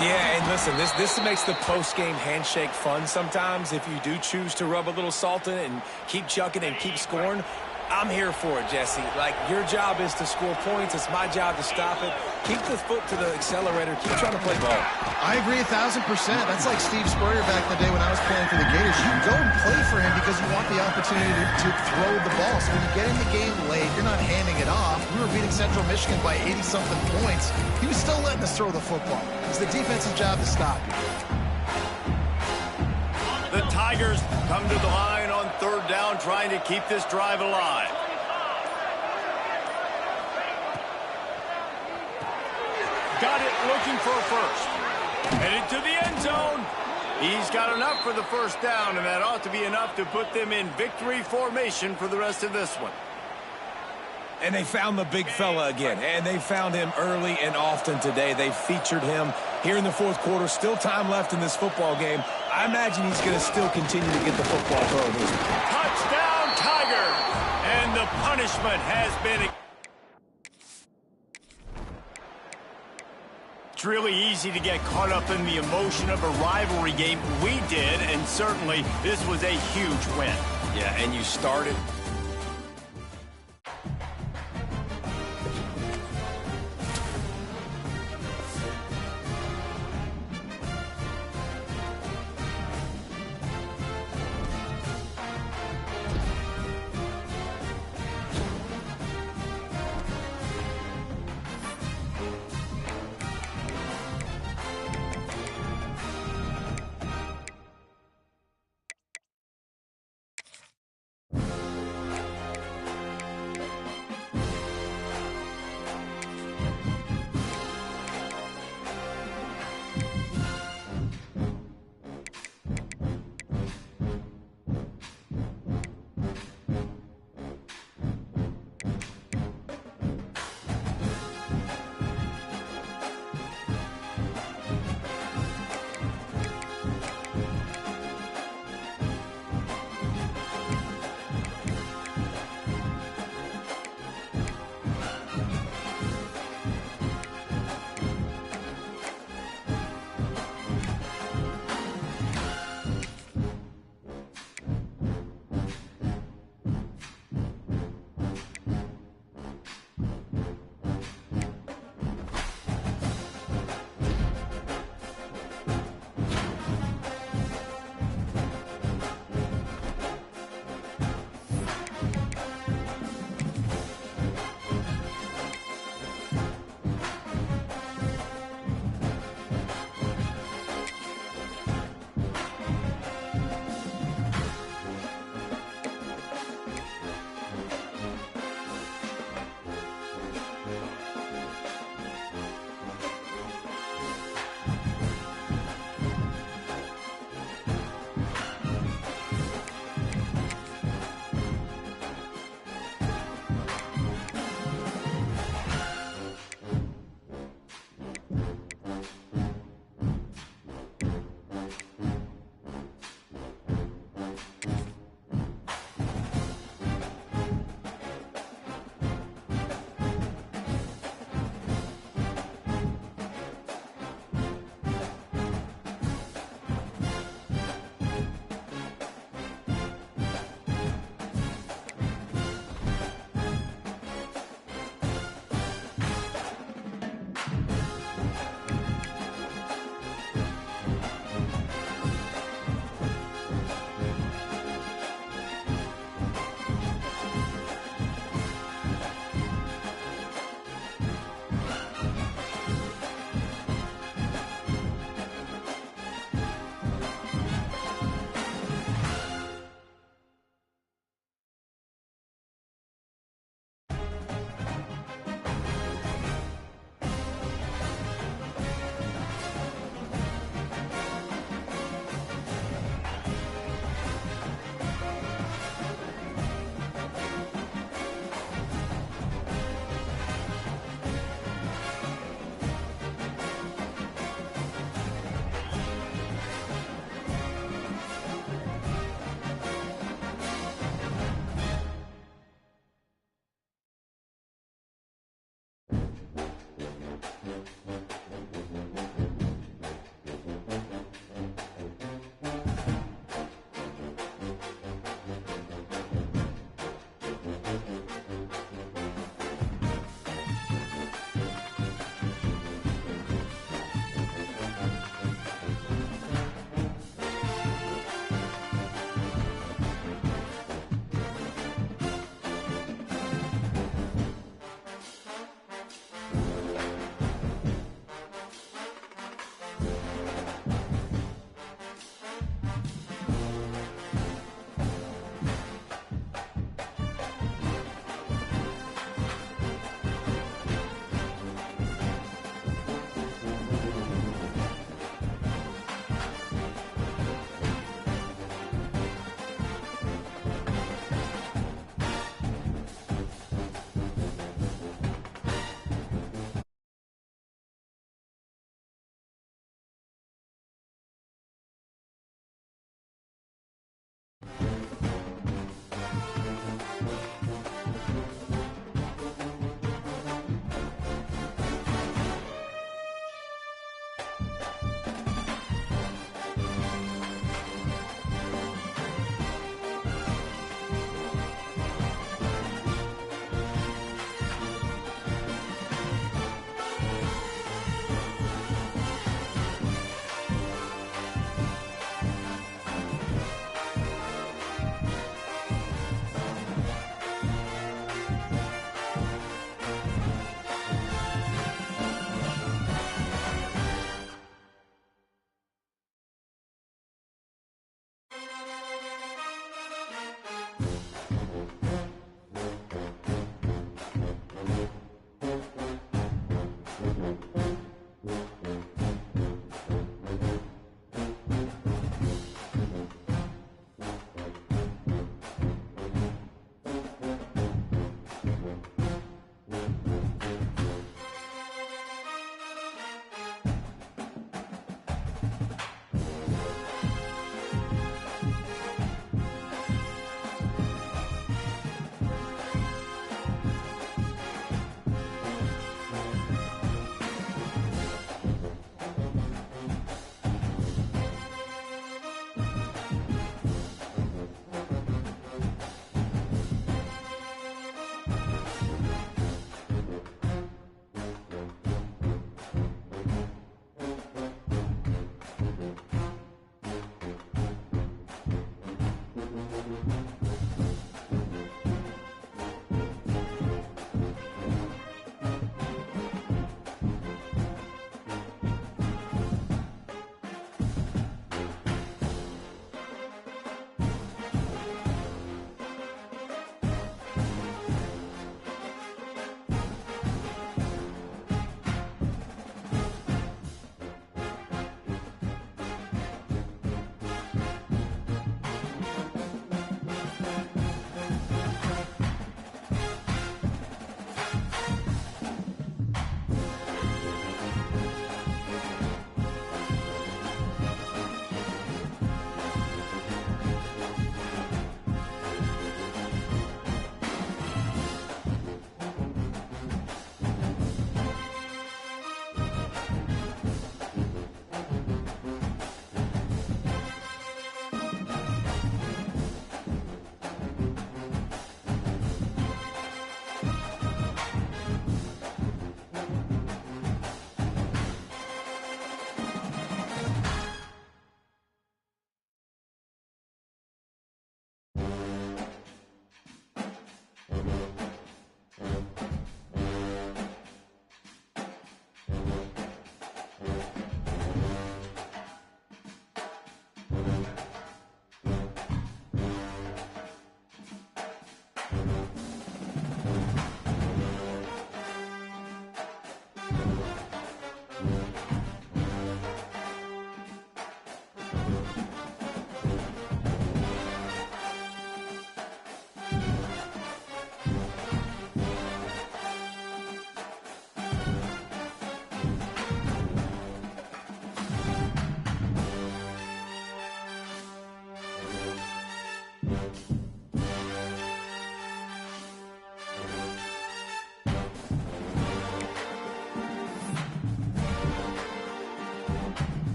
Yeah, and listen, this makes the post-game handshake fun sometimes. If you do choose to rub a little salt in it and keep chucking and keep scoring, I'm here for it, Jesse. Like, your job is to score points. It's my job to stop it. Keep the foot to the accelerator. Keep trying to play ball. I agree 1,000%. That's like Steve Spurrier back in the day when I was playing for the Gators. You go and play for him because you want the opportunity to throw the ball. So when you get in the game late, you're not handing it off. We were beating Central Michigan by 80-something points. He was still letting us throw the football. It's the defensive job to stop you. The Tigers come to the line on third down, trying to keep this drive alive. Got it, looking for a first. Headed to the end zone. He's got enough for the first down, and that ought to be enough to put them in victory formation for the rest of this one. And they found the big fella again, and they found him early and often today. They featured him here in the fourth quarter. Still time left in this football game. I imagine he's going to still continue to get the football thrown. Touchdown, Tiger! And the punishment has been... It's really easy to get caught up in the emotion of a rivalry game. We did, and certainly this was a huge win. Yeah, and you started...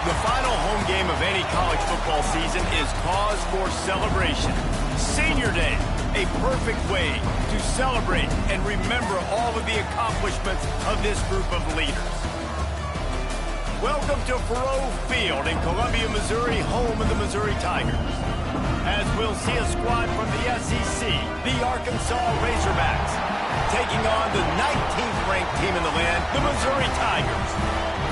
The final home game of any college football season is cause for celebration. Senior Day. A perfect way to celebrate and remember all of the accomplishments of this group of leaders. Welcome to Faurot Field in Columbia, Missouri, home of the Missouri Tigers. As we'll see a squad from the SEC, the Arkansas Razorbacks, taking on the 19th ranked team in the land, the Missouri Tigers.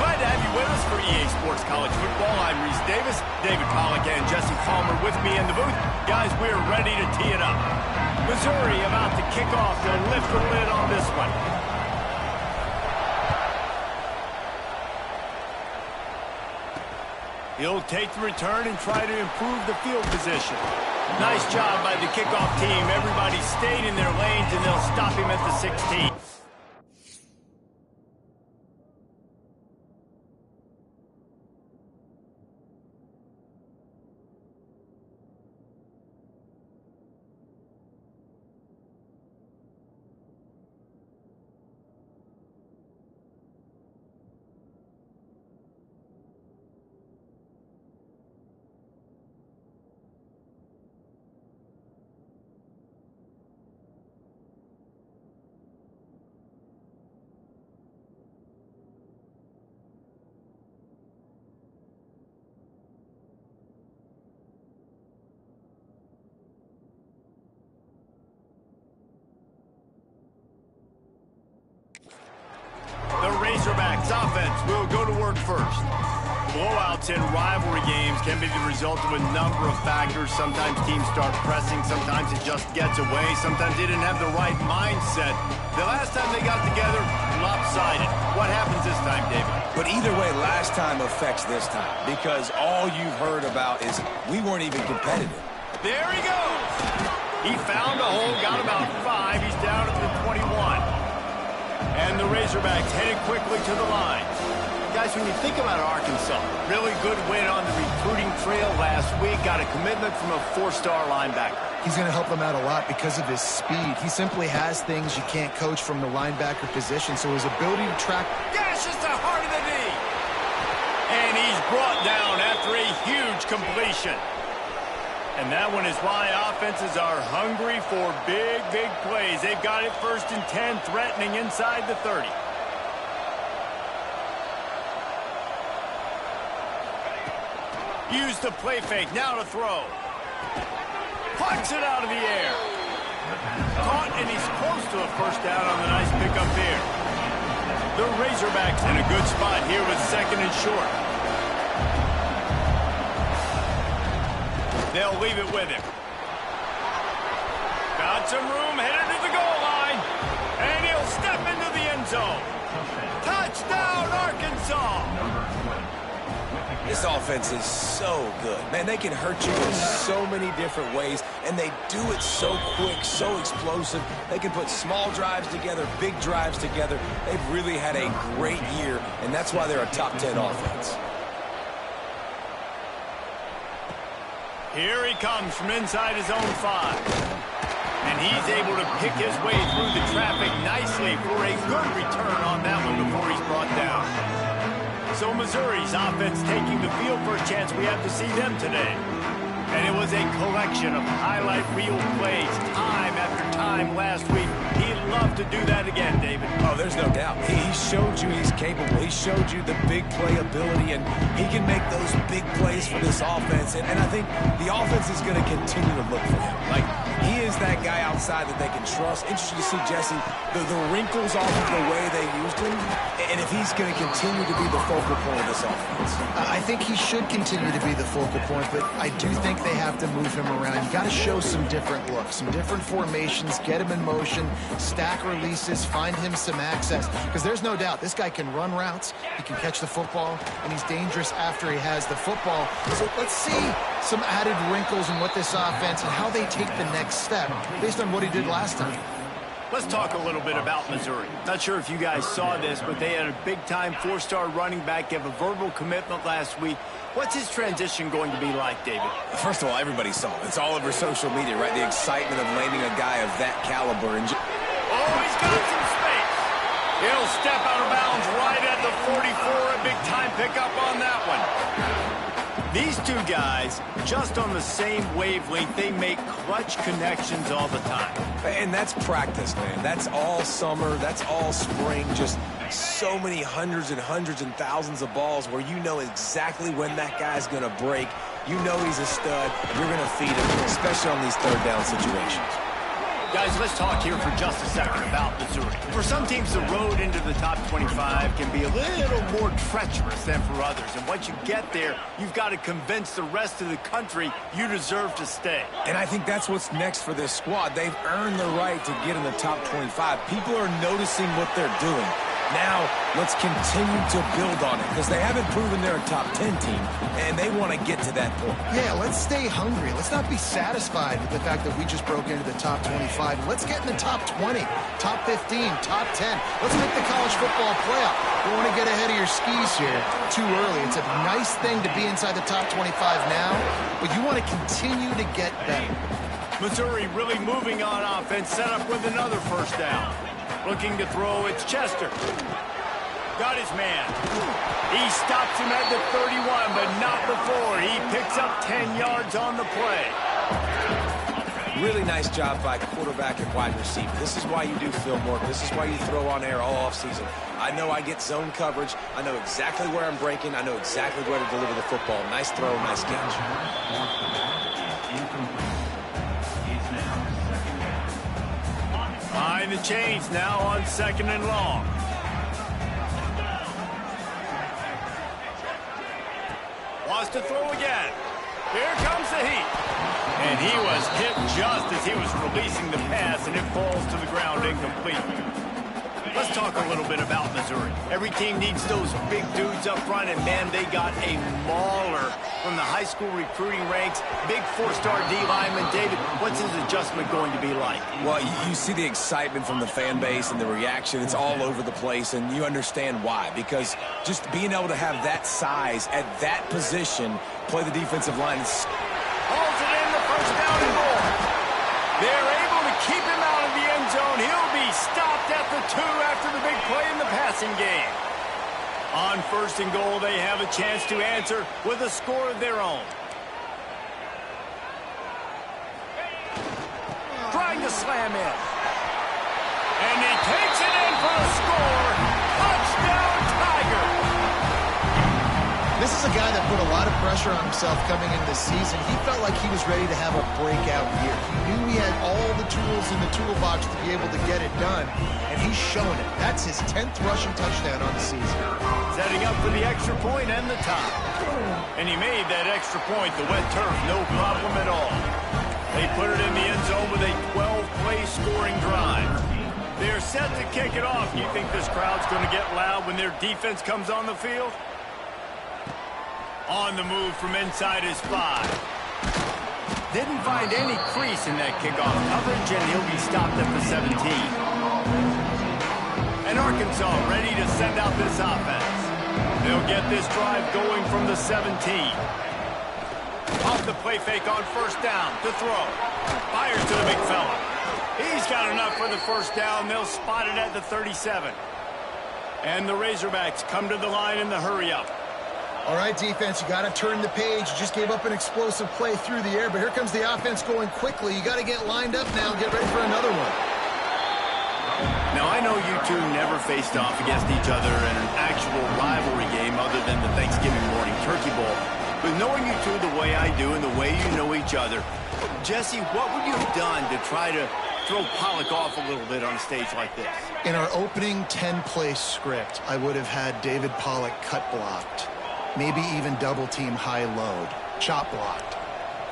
Glad to have you with us for EA Sports College Football. I'm Reese Davis, David Pollack, and Jesse Palmer with me in the booth. Guys, we're ready to tee it up. Missouri about to kick off to lift the lid on this one. He'll take the return and try to improve the field position. Nice job by the kickoff team. Everybody stayed in their lanes, and they'll stop him at the 16. Razorbacks offense will go to work first. Blowouts in rivalry games can be the result of a number of factors. Sometimes teams start pressing. Sometimes it just gets away. Sometimes they didn't have the right mindset. The last time they got together, lopsided. What happens this time, David? But either way, last time affects this time because all you've heard about is we weren't even competitive. There he goes. He found a hole, got about 5. He's down at the 21. And the Razorbacks headed quickly to the line. Guys, when you think about Arkansas, really good win on the recruiting trail last week. Got a commitment from a 4-star linebacker. He's going to help them out a lot because of his speed. He simply has things you can't coach from the linebacker position, so his ability to track... Gashes the heart of the knee! And he's brought down after a huge completion. And that one is why offenses are hungry for big, big plays. They've got it 1st and 10, threatening inside the 30. Use the play fake, now to throw. Plucks it out of the air. Caught, and he's close to a 1st down on the nice pickup there. The Razorbacks in a good spot here with 2nd and short. They'll leave it with him. Got some room, headed to the goal line. And he'll step into the end zone. Touchdown, Arkansas! This offense is so good. Man, they can hurt you in so many different ways, and they do it so quick, so explosive. They can put small drives together, big drives together. They've really had a great year, and that's why they're a top 10 offense. Here he comes from inside his own 5. And he's able to pick his way through the traffic nicely for a good return on that one before he's brought down. So Missouri's offense taking the field. First chance we have to see them today. And it was a collection of highlight reel plays time after time last week. He'd love to do that again, David. Oh, there's no doubt. He showed you he's capable. He showed you the big play ability, and he can make those big plays for this offense. And I think the offense is going to continue to look for him. Like, he is that guy outside that they can trust. Interesting to see, Jesse, the wrinkles off of the way they used him, and if he's going to continue to be the focal point of this offense. I think he should continue to be the focal point, but I do think they have to move him around. You got to show some different looks, some different formations, get him in motion, stack releases, find him some access. Because there's no doubt this guy can run routes, he can catch the football, and he's dangerous after he has the football. So let's see some added wrinkles in what this offense and how they take the next step based on what he did last time. Let's talk a little bit about Missouri. Not sure if you guys saw this, but they had a big-time 4-star running back give a verbal commitment last week. What's his transition going to be like, David? First of all, everybody saw it. It's all over social media, right? The excitement of landing a guy of that caliber. And oh, he's got some space. He'll step out of bounds right at the 44. A big-time pickup on that one. These two guys, just on the same wavelength, they make clutch connections all the time. And that's practice, man. That's all summer. That's all spring. Just so many hundreds and thousands of balls where you know exactly when that guy's going to break. You know he's a stud. You're going to feed him, especially on these third down situations. Guys, let's talk here for just a second about Missouri. For some teams, the road into the top 25 can be a little more treacherous than for others. And once you get there, you've got to convince the rest of the country you deserve to stay. And I think that's what's next for this squad. They've earned the right to get in the top 25. People are noticing what they're doing. Now, let's continue to build on it because they haven't proven they're a top 10 team, and they want to get to that point. Yeah, let's stay hungry. Let's not be satisfied with the fact that we just broke into the top 25. Let's get in the top 20, top 15, top 10. Let's make the college football playoff. You want to get ahead of your skis here too early. It's a nice thing to be inside the top 25 now, but you want to continue to get better. Missouri really moving on offense, set up with another first down. Looking to throw, it's Chester. Got his man. He stops him at the 31, but not before. He picks up 10 yards on the play. Really nice job by quarterback and wide receiver. This is why you do film work. This is why you throw on air all offseason. I know I get zone coverage. I know exactly where I'm breaking. I know exactly where to deliver the football. Nice throw, nice catch. Behind the chains now on 2nd and long. Wants to throw again. Here comes the heat. And he was hit just as he was releasing the pass, and it falls to the ground incomplete. Let's talk a little bit about Missouri. Every team needs those big dudes up front, and man, they got a mauler from the high school recruiting ranks. Big 4-star D lineman. David, what's his adjustment going to be like? Well, you see the excitement from the fan base and the reaction. It's all over the place, and you understand why. Because just being able to have that size at that position, play the defensive line. Hauls it in, the first down and goal. They're able to keep him out of the end zone. He'll be stopped at the 2 after the big play in the passing game. On 1st and goal, they have a chance to answer with a score of their own. Trying to slam in. And he takes it in for a score. Touchdown, Tiger. This is a guy that put a lot of pressure on himself coming into this season. He felt like he was ready to have a breakout year. He knew he had all the tools in the toolbox to be able to get it done, and he's showing it. That's his 10th rushing touchdown on the season. Setting up for the extra point and the tie. And he made that extra point, the wet turf, no problem at all. They put it in the end zone with a 12-play scoring drive. They're set to kick it off. You think this crowd's going to get loud when their defense comes on the field? On the move from inside his 5. Didn't find any crease in that kickoff coverage, and he'll be stopped at the 17. And Arkansas ready to send out this offense. They'll get this drive going from the 17. Off the play fake on 1st down to throw. Fires to the big fella. He's got enough for the 1st down. They'll spot it at the 37. And the Razorbacks come to the line in the hurry-up. All right, defense, you got to turn the page. You just gave up an explosive play through the air, but here comes the offense going quickly. You got to get lined up now and get ready for another one. Now, I know you two never faced off against each other in an actual rivalry game other than the Thanksgiving morning turkey bowl. But knowing you two the way I do and the way you know each other, Jesse, what would you have done to try to throw Pollock off a little bit on a stage like this? In our opening 10-play script, I would have had David Pollock cut blocked. Maybe even double-team high-load, chop blocked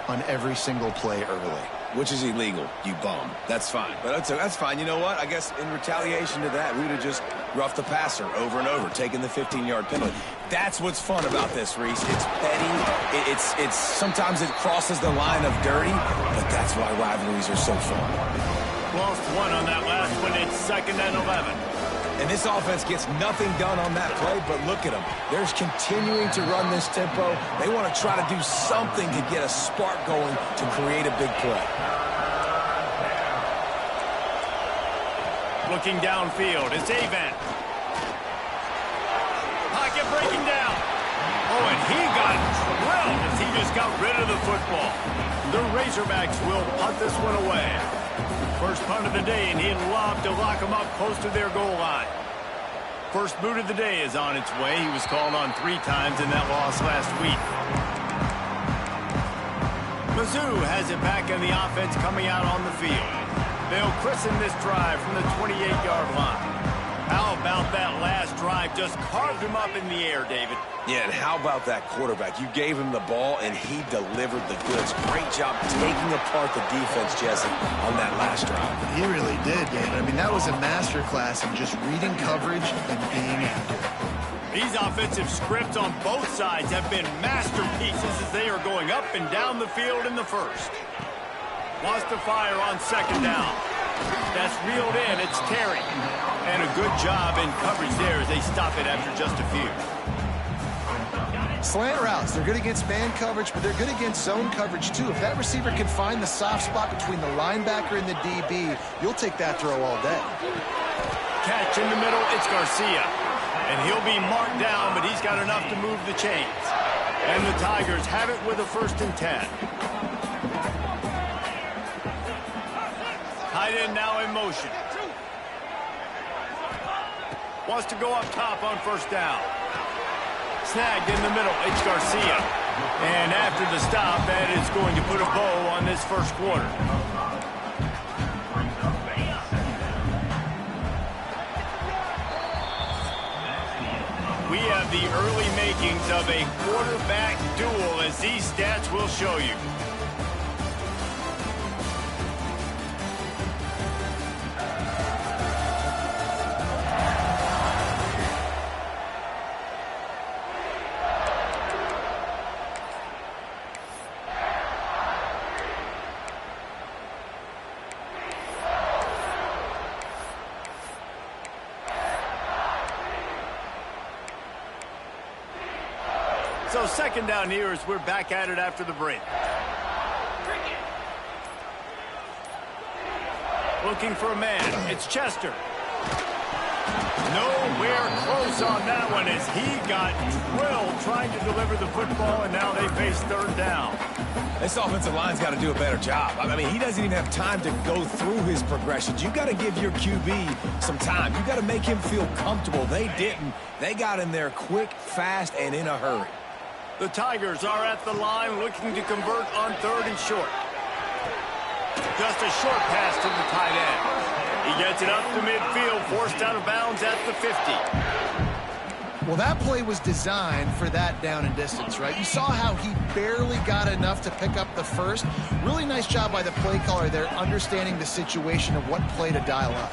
on every single play early. Which is illegal, you bum. That's fine. But that's fine. You know what? I guess in retaliation to that, we would have just roughed the passer over and over, taking the 15-yard penalty. That's what's fun about this, Reese. It's petty. It's sometimes it crosses the line of dirty, but that's why rivalries are so fun. Lost one on that last one. It's 2nd and 11. And this offense gets nothing done on that play, but look at them. They're continuing to run this tempo. They want to try to do something to get a spark going to create a big play. Looking downfield, it's Avent. Pocket breaking down. Oh, and he got drilled as just got rid of the football. The Razorbacks will punt this one away. First punt of the day, and he'd love to lock them up close to their goal line. First boot of the day is on its way. He was called on 3 times in that loss last week. Mizzou has it back in the offense coming out on the field. They'll christen this drive from the 28-yard line. How about that last drive? Just carved him up in the air, David. Yeah, and how about that quarterback? You gave him the ball, and he delivered the goods. Great job taking apart the defense, Jesse, on that last drive. He really did, David. I mean, that was a masterclass in just reading coverage and being accurate. These offensive scripts on both sides have been masterpieces as they are going up and down the field in the first. Wants to fire on second down. That's reeled in. It's Terry. And a good job in coverage there as they stop it after just a few. Slant routes, they're good against man coverage, but they're good against zone coverage too. If that receiver can find the soft spot between the linebacker and the DB, you'll take that throw all day. Catch in the middle, it's Garcia. And he'll be marked down, but he's got enough to move the chains. And the Tigers have it with a 1st and 10. Tight end now in motion. Wants to go up top on first down. Snagged in the middle, it's Garcia. And after the stop, that is going to put a bow on this first quarter. We have the early makings of a quarterback duel, as these stats will show you. So second down here as we're back at it after the break. Looking for a man. It's Chester. Nowhere close on that one as he got drilled trying to deliver the football, and now they face third down. This offensive line's got to do a better job. I mean, he doesn't even have time to go through his progressions. You got to give your QB some time. You got to make him feel comfortable. They didn't. They got in there quick, fast, and in a hurry. The Tigers are at the line looking to convert on 3rd and short. Just a short pass to the tight end. He gets it up to midfield, forced out of bounds at the 50. Well, that play was designed for that down and distance, right? You saw how he barely got enough to pick up the first. Really nice job by the play caller there, understanding the situation of what play to dial up.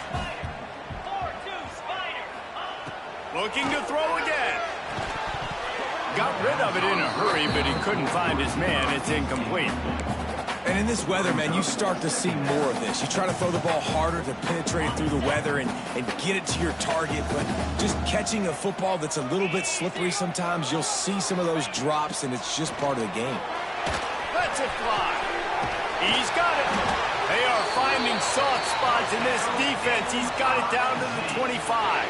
Looking to throw again. Got rid of it in a hurry, but he couldn't find his man. It's incomplete. And in this weather, man, you start to see more of this. You try to throw the ball harder to penetrate through the weather and get it to your target, but just catching a football that's a little bit slippery sometimes, you'll see some of those drops, and it's just part of the game. Let's it fly. He's got it. They are finding soft spots in this defense. He's got it down to the 25.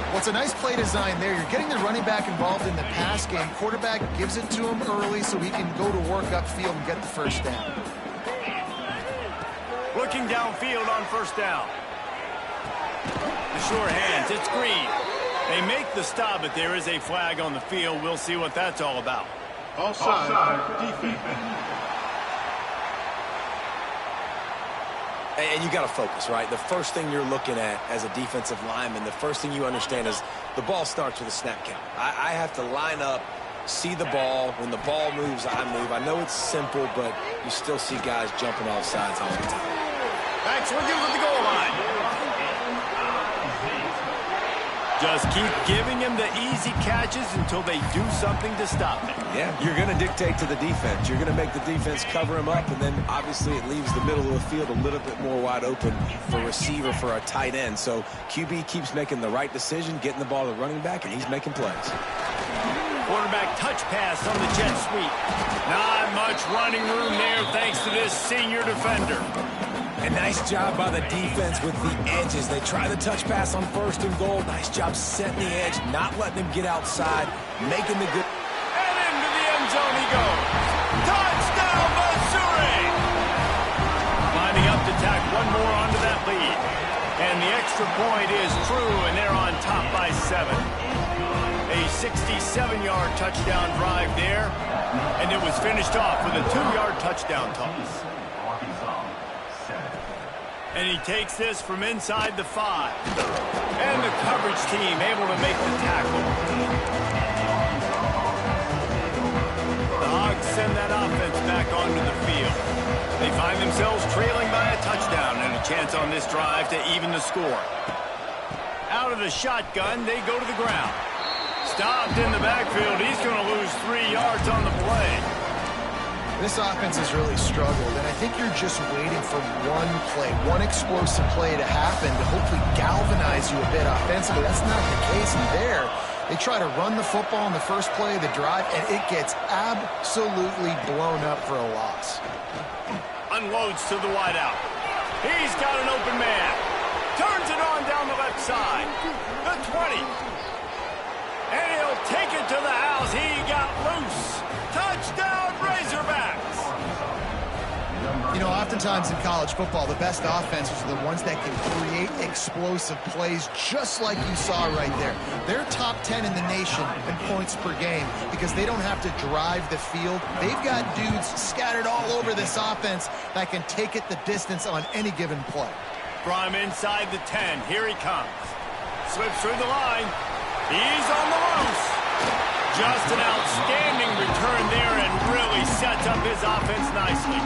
Well, it's a nice play design there. You're getting the running back involved in the pass game. Quarterback gives it to him early so he can go to work upfield and get the first down. Looking downfield on first down. The sure hands, it's Green. They make the stop, but there is a flag on the field. We'll see what that's all about. Offside, defense. And you got to focus, right? The first thing you're looking at as a defensive lineman, the first thing you understand is the ball starts with a snap count. I have to line up, see the ball. When the ball moves, I move. I know it's simple, but you still see guys jumping off sides all the time. That's looking for the goal line. Just keep giving him the easy catches until they do something to stop it. Yeah, you're going to dictate to the defense. You're going to make the defense cover him up, and then obviously it leaves the middle of the field a little bit more wide open for receiver, for a tight end. So QB keeps making the right decision, getting the ball to the running back, and he's making plays. Quarterback touch pass on the jet sweep. Not much running room there thanks to this senior defender. A nice job by the defense with the edges. They try the touch pass on 1st and goal. Nice job setting the edge, not letting him get outside, making the good. And into the end zone he goes. Touchdown, Missouri! Lining up to tack one more onto that lead. And the extra point is true, and they're on top by 7. A 67-yard touchdown drive there, and it was finished off with a 2-yard touchdown toss. And he takes this from inside the 5. And the coverage team able to make the tackle. The Hogs send that offense back onto the field. They find themselves trailing by a touchdown and a chance on this drive to even the score. Out of the shotgun, they go to the ground. Stopped in the backfield. He's going to lose 3 yards on the play. This offense has really struggled, and I think you're just waiting for one play, one explosive play to happen to hopefully galvanize you a bit offensively. That's not the case in there. They try to run the football in the first play of the drive, and it gets absolutely blown up for a loss. Unloads to the wideout. He's got an open man. Turns it on down the left side. The 20. And he'll take it to the house. He got loose. Touchdown, Razorbacks! You know, oftentimes in college football, the best offenses are the ones that can create explosive plays just like you saw right there. They're top 10 in the nation in points per game because they don't have to drive the field. They've got dudes scattered all over this offense that can take it the distance on any given play. From inside the 10, here he comes. Slips through the line. He's on the loose. Just an outstanding return there and really sets up his offense nicely.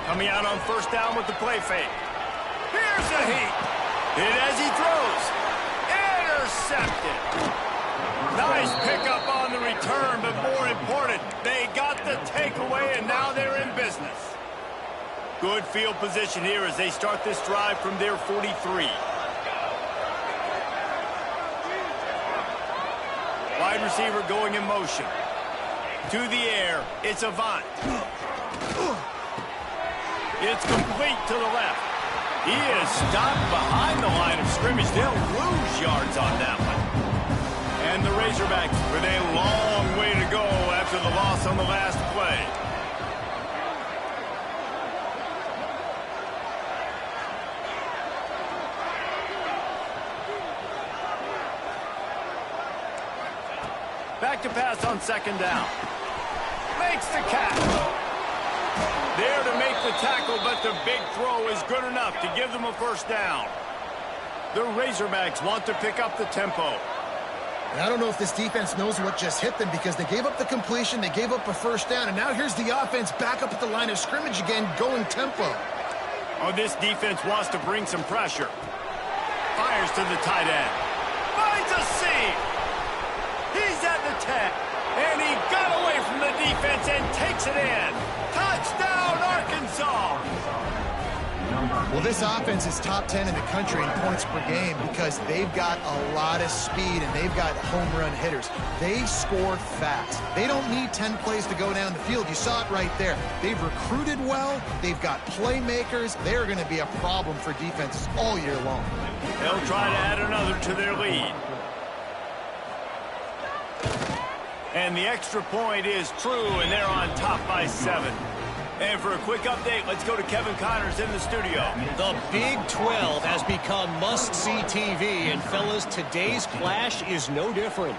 Coming out on first down with the play fake. Here's a heat. Hit as he throws. Intercepted. Nice pickup on the return, but more important, they got the takeaway, and now they're in business. Good field position here as they start this drive from their 43. Wide receiver going in motion. To the air, it's Avant. It's complete to the left. He is stopped behind the line of scrimmage. They'll lose yards on that one. And the Razorbacks with a long way to go after the loss on the last play. Back to pass on second down. Makes the catch. There to make the tackle, but the big throw is good enough to give them a first down. The Razorbacks want to pick up the tempo. And I don't know if this defense knows what just hit them because they gave up the completion, they gave up a first down, and now here's the offense back up at the line of scrimmage again, going tempo. Oh, this defense wants to bring some pressure. Fires to the tight end. Finds a seam. He's at the 10. And he got away from the defense and takes it in. Touchdown, Arkansas! Well, this offense is top 10 in the country in points per game because they've got a lot of speed and they've got home run hitters. They score fast. They don't need 10 plays to go down the field. You saw it right there. They've recruited well. They've got playmakers. They're going to be a problem for defenses all year long. They'll try to add another to their lead. And the extra point is true, and they're on top by 7. And for a quick update, let's go to Kevin Connors in the studio. The Big 12 has become must-see TV, and fellas, today's clash is no different.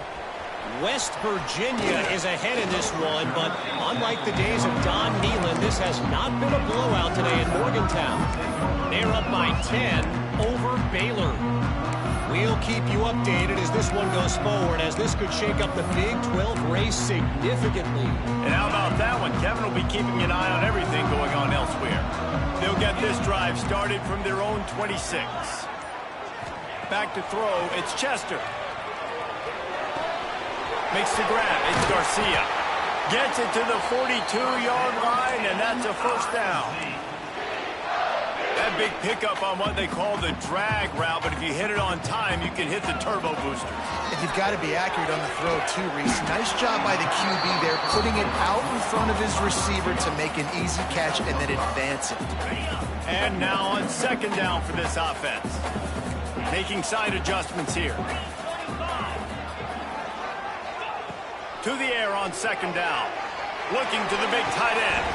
West Virginia is ahead in this one, but unlike the days of Don Nehlen, this has not been a blowout today in Morgantown. They're up by 10 over Baylor. We'll keep you updated as this one goes forward, as this could shake up the Big 12 race significantly. And how about that one? Kevin will be keeping an eye on everything going on elsewhere. They'll get this drive started from their own 26. Back to throw, it's Chester. Makes the grab, it's Garcia. Gets it to the 42-yard line, and that's a first down. That big pickup on what they call the drag route, but if you hit it on time, you can hit the turbo booster. If you've got to be accurate on the throw too, Reese. Nice job by the QB there, putting it out in front of his receiver to make an easy catch and then advance it. And now on second down for this offense. Making side adjustments here. To the air on second down. Looking to the big tight end.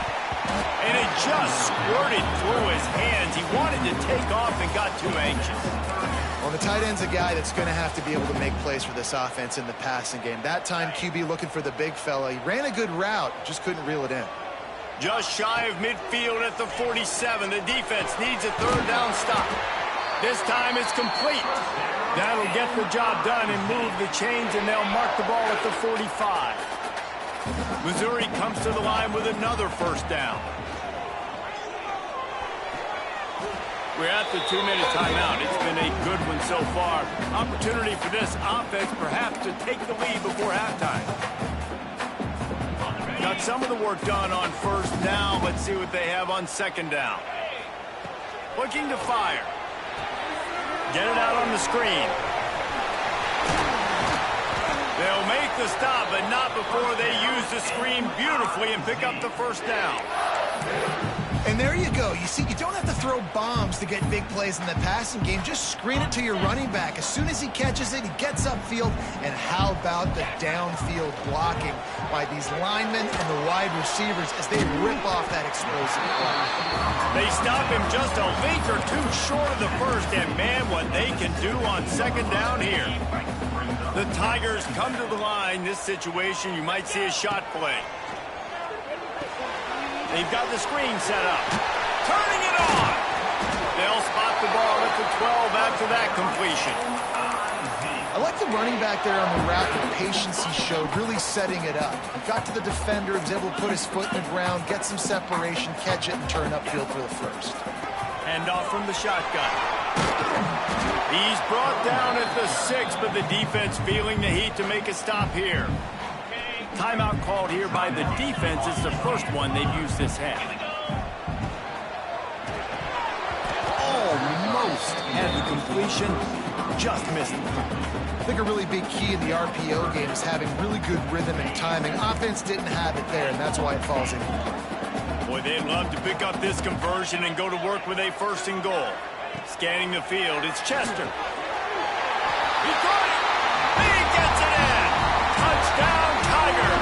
And it just squirted through his hands. He wanted to take off and got too anxious. Well, the tight end's a guy that's going to have to be able to make plays for this offense in the passing game. That time, QB looking for the big fella. He ran a good route, just couldn't reel it in. Just shy of midfield at the 47. The defense needs a third down stop. This time it's complete. That'll get the job done and move the chains, and they'll mark the ball at the 45. Missouri comes to the line with another first down. We're at the 2-minute timeout. It's been a good one so far. Opportunity for this offense perhaps to take the lead before halftime. Got some of the work done on first down. Let's see what they have on second down. Looking to fire. Get it out on the screen. They'll make the stop, but not before they use the screen beautifully and pick up the first down. And there you go. You see, you don't have to throw bombs to get big plays in the passing game. Just screen it to your running back. As soon as he catches it, he gets upfield. And how about the downfield blocking by these linemen and the wide receivers as they rip off that explosive play. They stop him just a link or two short of the first, and man, what they can do on second down here. The Tigers come to the line. This situation, you might see a shot play. They've got the screen set up. Turning it on. They'll spot the ball at the 12 after that completion. I like the running back there on the route, the patience he showed, really setting it up. He got to the defender, was able to put his foot in the ground, get some separation, catch it, and turn upfield for the first. Hand off from the shotgun. He's brought down at the 6, but the defense feeling the heat to make a stop here. Timeout called here by the defense. It's the first one they've used this half. Almost had the completion, just missed it. I think a really big key in the RPO game is having really good rhythm and timing. Offense didn't have it there, and that's why it falls in. Boy, they'd love to pick up this conversion and go to work with a first and goal. Scanning the field, it's Chester. He got it! He gets it in! Touchdown, Tiger!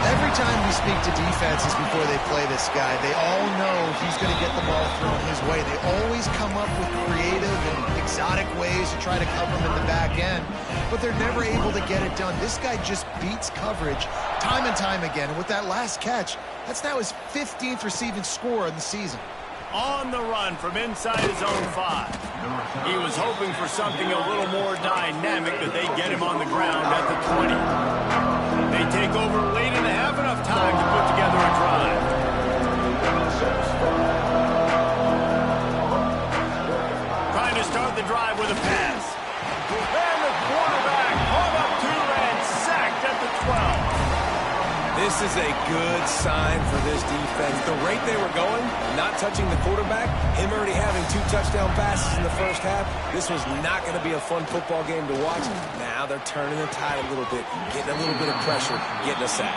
Every time we speak to defenses before they play this guy, they all know he's going to get the ball thrown his way. They always come up with creative and exotic ways to try to cover him in the back end, but they're never able to get it done. This guy just beats coverage time and time again, and with that last catch, that's now his 15th receiving score in the season. On the run from inside his own 5. He was hoping for something a little more dynamic, but they get him on the ground at the 20. They take over late and have enough time to put together a drive. Trying to start the drive with a pass. And the quarterback caught up to and sacked at the 12. This is a good sign for this defense. The rate they were going, not touching the quarterback, him already having 2 touchdown passes in the first half, this was not going to be a fun football game to watch. Now they're turning the tide a little bit, getting a little bit of pressure, getting a sack.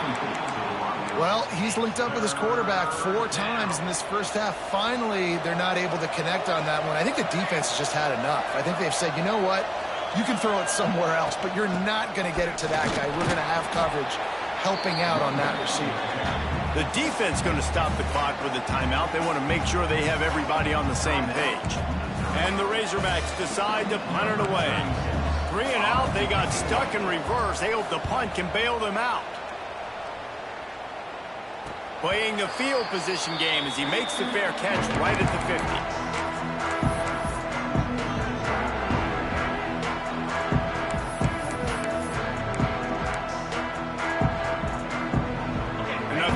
Well, he's linked up with his quarterback 4 times in this first half. Finally, they're not able to connect on that one. I think the defense has just had enough. I think they've said, you know what, you can throw it somewhere else, but you're not going to get it to that guy. We're going to have coverage helping out on that receiver. The defense going to stop the clock with a timeout. They want to make sure they have everybody on the same page. And the Razorbacks decide to punt it away. 3 and out, they got stuck in reverse. They hope the punt can bail them out. Playing the field position game as he makes the fair catch right at the 50.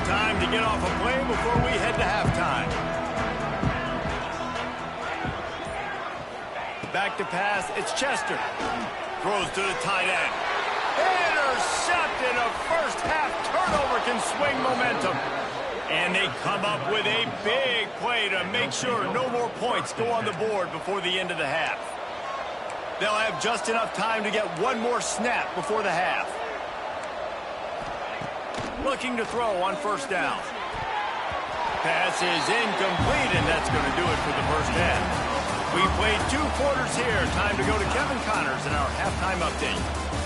Time to get off a play before we head to halftime. Back to pass, it's Chester. Throws to the tight end. Intercepted. A first half turnover can swing momentum. And they come up with a big play to make sure no more points go on the board before the end of the half. They'll have just enough time to get one more snap before the half. Looking to throw on first down. Pass is incomplete, and that's going to do it for the first half. We played 2 quarters here. Time to go to Kevin Connors in our halftime update.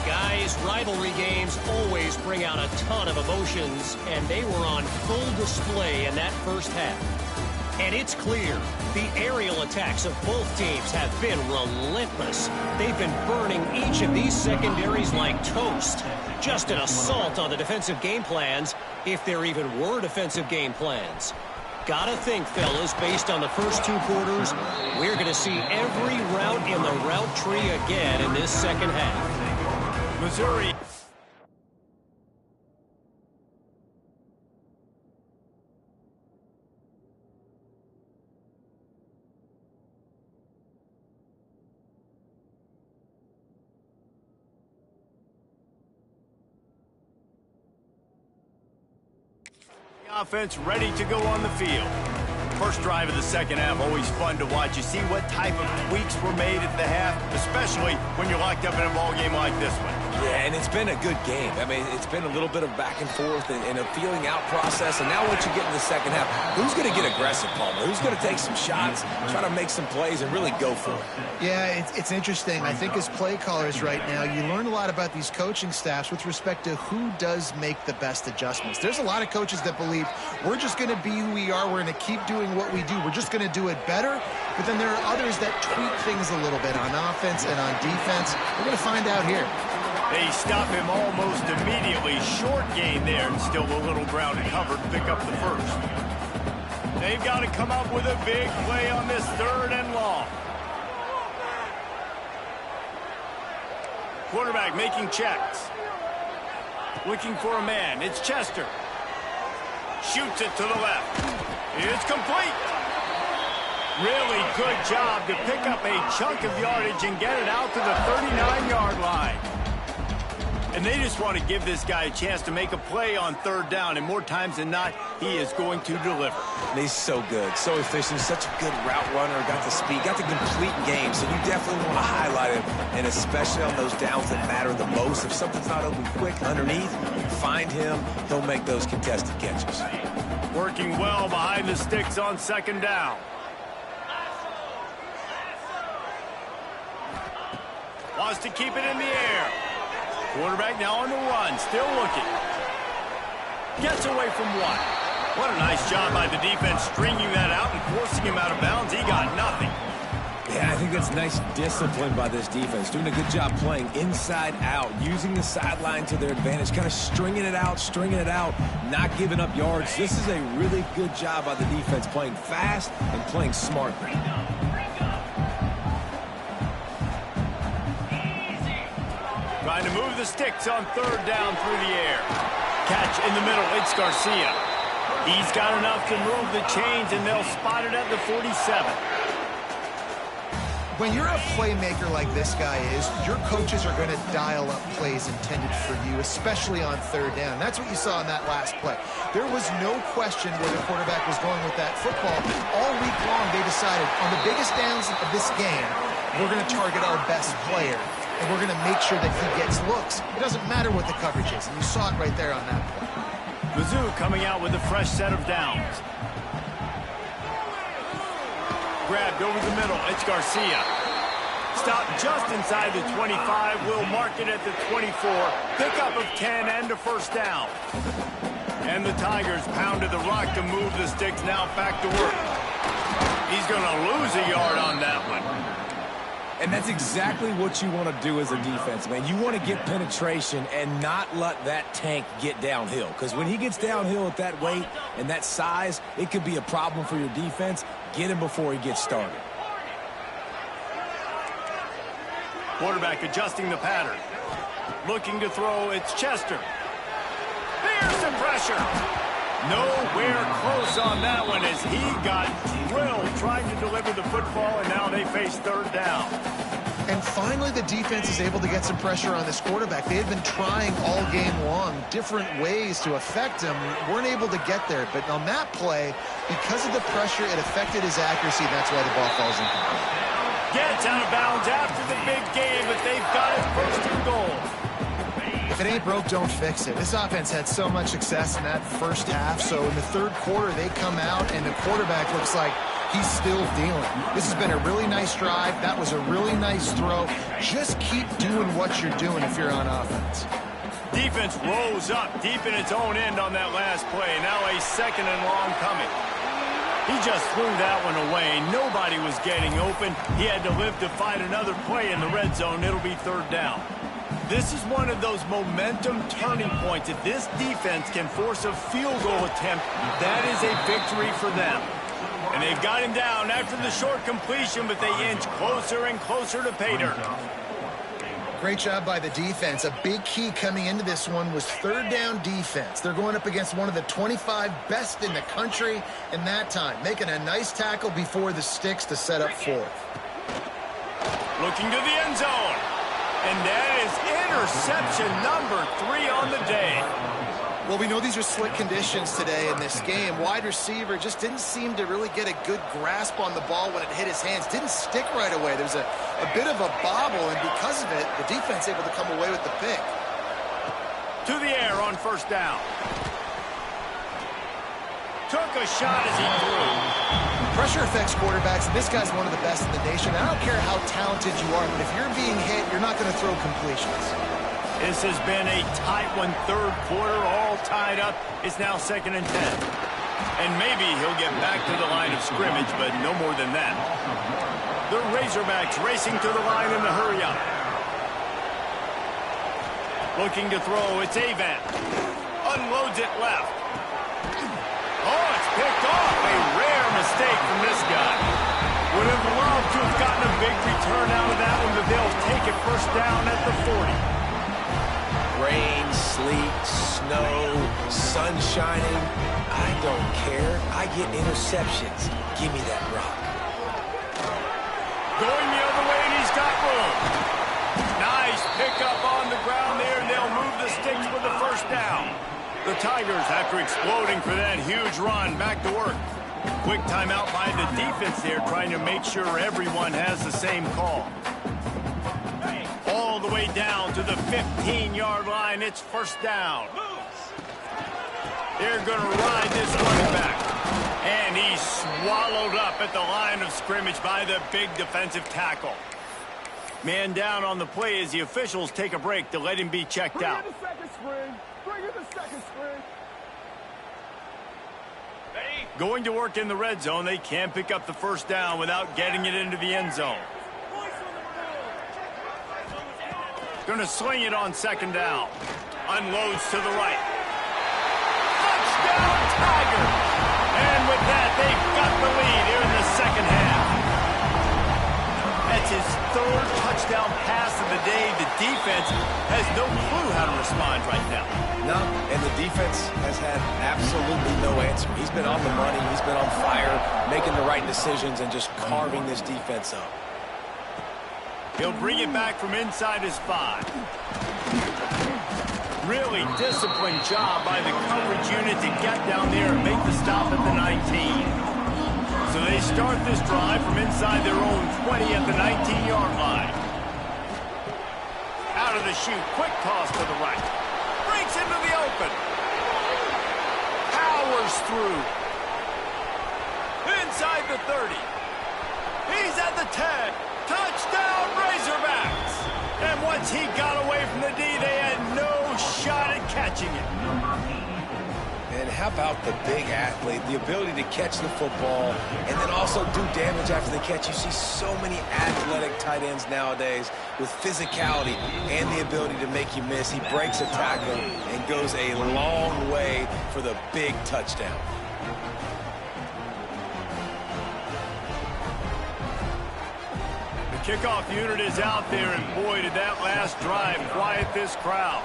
Guys, rivalry games always bring out a ton of emotions, and they were on full display in that first half. And it's clear, the aerial attacks of both teams have been relentless. They've been burning each of these secondaries like toast. Just an assault on the defensive game plans, if there even were defensive game plans. Gotta think, fellas, based on the first 2 quarters, we're going to see every route in the route tree again in this second half. Missouri. Offense ready to go on the field. First drive of the second half, always fun to watch. You see what type of tweaks were made at the half, especially when you're locked up in a ball game like this one. Yeah, and it's been a good game. I mean, it's been a little bit of back and forth and a feeling out process. And now what you get in the second half, who's going to get aggressive, Palmer? Who's going to take some shots, try to make some plays, and really go for it? Yeah, it's interesting. I think as play callers right now, you learn a lot about these coaching staffs with respect to who does make the best adjustments. There's a lot of coaches that believe we're just going to be who we are. We're going to keep doing what we do. We're just going to do it better. But then there are others that tweak things a little bit on offense and on defense. We're going to find out here. They stop him almost immediately. Short gain there, and still a little ground to cover to pick up the first. They've got to come up with a big play on this 3rd and long. Quarterback making checks. Looking for a man. It's Chester. Shoots it to the left. It's complete. Really good job to pick up a chunk of yardage and get it out to the 39-yard line. And they just want to give this guy a chance to make a play on 3rd down, and more times than not, he is going to deliver. And he's so good, so efficient, such a good route runner, got the speed, got the complete game, so you definitely want to highlight him, and especially on those downs that matter the most. If something's not open quick underneath, find him, he'll make those contested catches. Working well behind the sticks on 2nd down. Wants to keep it in the air. Quarterback now on the run, still looking. Gets away from one. What a nice job by the defense stringing that out and forcing him out of bounds. He got nothing. Yeah, I think that's nice discipline by this defense. Doing a good job playing inside out, using the sideline to their advantage, kind of stringing it out, not giving up yards. This is a really good job by the defense, playing fast and playing smartly. Trying to move the sticks on 3rd down through the air. Catch in the middle, it's Garcia. He's got enough to move the chains, and they'll spot it at the 47. When you're a playmaker like this guy is, your coaches are going to dial up plays intended for you, especially on 3rd down. That's what you saw in that last play. There was no question where the quarterback was going with that football. All week long, they decided on the biggest downs of this game, we're going to target our best player. And we're going to make sure that he gets looks. It doesn't matter what the coverage is. And you saw it right there on that play. Mizzou coming out with a fresh set of downs. Grabbed over the middle. It's Garcia. Stopped just inside the 25. Will mark it at the 24. Pickup of 10 and a first down. And the Tigers pounded the rock to move the sticks. Now back to work. He's going to lose a yard on that one. And that's exactly what you want to do as a defense, man. You want to get penetration and not let that tank get downhill. Because when he gets downhill at that weight and that size, it could be a problem for your defense. Get him before he gets started. Quarterback adjusting the pattern. Looking to throw, it's Chester. There's the pressure. Nowhere close on that one as he got drilled trying to deliver the football, and now they face 3rd down. And finally, the defense is able to get some pressure on this quarterback. They had been trying all game long different ways to affect him. Weren't able to get there. But on that play, because of the pressure, it affected his accuracy. That's why the ball falls incomplete. Gets out of bounds after the big game, but they've got it first and goal. If it ain't broke, don't fix it. This offense had so much success in that first half, so in the third quarter, they come out, and the quarterback looks like he's still dealing. This has been a really nice drive. That was a really nice throw. Just keep doing what you're doing if you're on offense. Defense rolls up deep in its own end on that last play. Now a second and long coming. He just threw that one away. Nobody was getting open. He had to live to fight another play in the red zone. It'll be third down. This is one of those momentum turning points. If this defense can force a field goal attempt, that is a victory for them. And they've got him down after the short completion, but they inch closer and closer to pay dirt. Great job by the defense. A big key coming into this one was third down defense. They're going up against one of the 25 best in the country in that time, making a nice tackle before the sticks to set up fourth. Looking to the end zone. And that is interception number 3 on the day. Well, we know these are slick conditions today in this game. Wide receiver just didn't seem to really get a good grasp on the ball when it hit his hands. Didn't stick right away. There was a bit of a bobble, and because of it, the defense able to come away with the pick. To the air on first down. Took a shot as he threw. Pressure affects quarterbacks, and this guy's one of the best in the nation. I don't care how talented you are, but if you're being hit, you're not going to throw completions. This has been a tight one, third quarter, all tied up. It's now 2nd and 10. And maybe he'll get back to the line of scrimmage, but no more than that. The Razorbacks racing to the line in the hurry-up. Looking to throw, it's Avant. Unloads it left. Oh, it's picked off. A rare mistake from this guy. Would have loved to have gotten a big return out of that one, but they'll take it first down at the 40. Rain, sleet, snow, sun shining. I don't care. I get interceptions. Give me that rock. Going the other way, and he's got room. Nice pickup on the ground there, and they'll move the sticks with the first down. The Tigers, after exploding for that huge run, back to work. Quick timeout by the defense there, trying to make sure everyone has the same call. All the way down to the 15-yard line. It's first down. They're going to ride this running back. And he's swallowed up at the line of scrimmage by the big defensive tackle. Man down on the play as the officials take a break to let him be checked out. Going to work in the red zone. They can't pick up the first down without getting it into the end zone. Going to sling it on second down. Unloads to the right. Touchdown, Tigers! And with that, they've got the lead here in the second half. That's his third touchdown pass of the day. The defense has no clue how to respond right now. No, and the defense has had absolutely no answer. He's been on the money. He's been on fire, making the right decisions and just carving this defense up. He'll bring it back from inside his 5. Really disciplined job by the coverage unit to get down there and make the stop at the 19. So they start this drive from inside their own 20 at the 19-yard line. Out of the chute, quick toss to the right. Breaks into the open. Powers through. Inside the 30. He's at the 10. Touchdown, Razorbacks! And once he got away from the D, they had no shot at catching it. And how about the big athlete, the ability to catch the football and then also do damage after the catch. You see so many athletic tight ends nowadays with physicality and the ability to make you miss. He breaks a tackle and goes a long way for the big touchdown. Kickoff unit is out there, and boy, did that last drive quiet this crowd.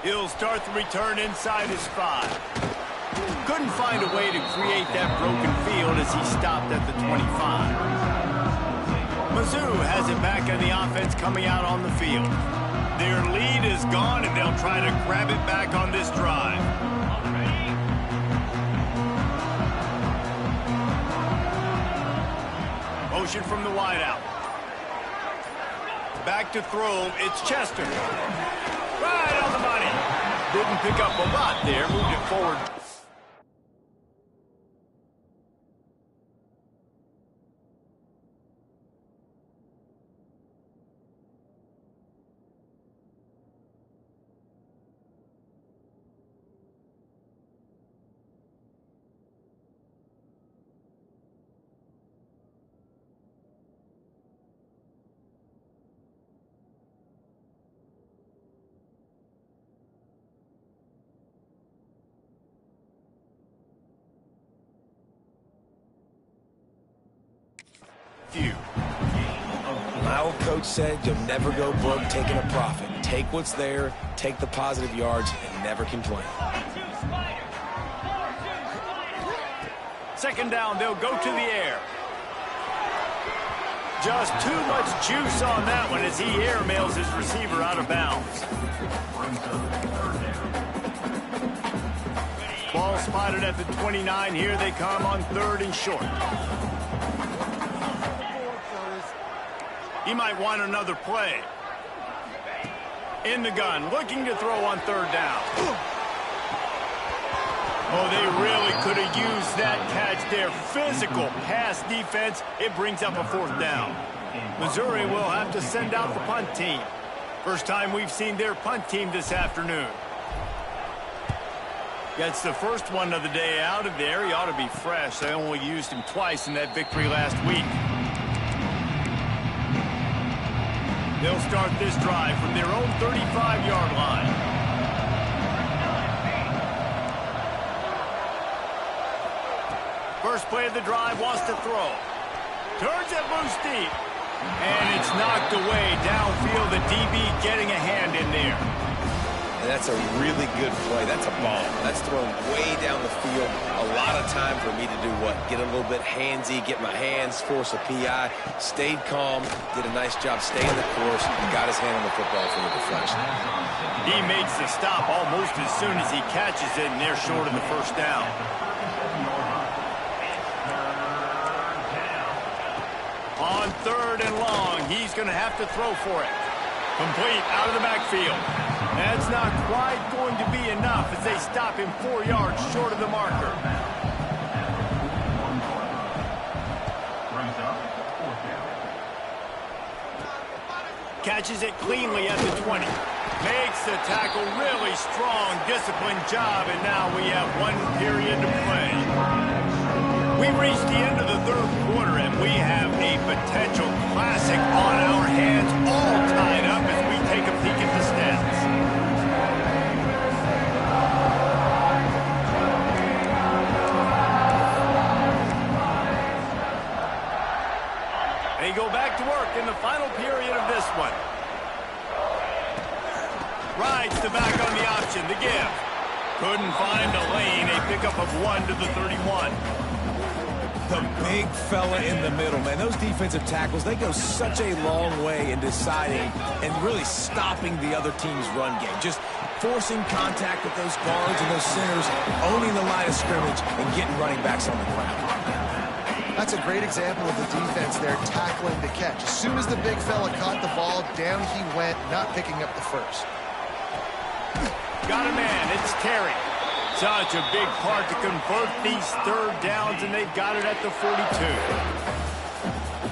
He'll start the return inside his 5. Couldn't find a way to create that broken field as he stopped at the 25. Mizzou has it back on the offense coming out on the field. Their lead is gone, and they'll try to grab it back on this drive. motion from the wideout. Back to throw, it's Chester. Right on the money. Didn't pick up a lot there, moved it forward. My old coach said you'll never go broke taking a profit. Take what's there, take the positive yards, and never complain. Second down, they'll go to the air. Just too much juice on that one as he airmails his receiver out of bounds. Ball spotted at the 29. Here they come on 3rd and short. He might want another play. In the gun, looking to throw on 3rd down. Oh, they really could have used that catch there. Physical pass defense. It brings up a 4th down. Missouri will have to send out the punt team. First time we've seen their punt team this afternoon. Gets the first one of the day out of there. He ought to be fresh. They only used him twice in that victory last week. They'll start this drive from their own 35-yard line. First play of the drive, wants to throw. Turns it loose deep. And it's knocked away downfield. The DB getting a hand in there. And that's a really good play. That's a ball. That's thrown way down the field. A lot of time for me to do what? Get a little bit handsy, get my hands, force a PI. Stayed calm, did a nice job staying the course, and got his hand on the football for the deflection. He makes the stop almost as soon as he catches it, and they're short of the first down. On 3rd and long, he's going to have to throw for it. Complete out of the backfield. That's not quite going to be enough as they stop him 4 yards short of the marker. Catches it cleanly at the 20. Makes the tackle, really strong, disciplined job, and now we have 1 period to play. We've reached the end of the 3rd quarter, and we have a potential classic on our hands, all tied up as we take a peek at the stats. They go back to work in the final period of this one. Rides the back on the option, the give. Couldn't find a lane, a pickup of 1 to the 31. The big fella in the middle, man. Those defensive tackles, they go such a long way in deciding and really stopping the other team's run game. Just forcing contact with those guards and those centers, owning the line of scrimmage, and getting running backs on the ground. That's a great example of the defense there tackling the catch. As soon as the big fella caught the ball, down he went, not picking up the first. Got a man, it's Terry. Such a big part to convert these 3rd downs, and they've got it at the 42.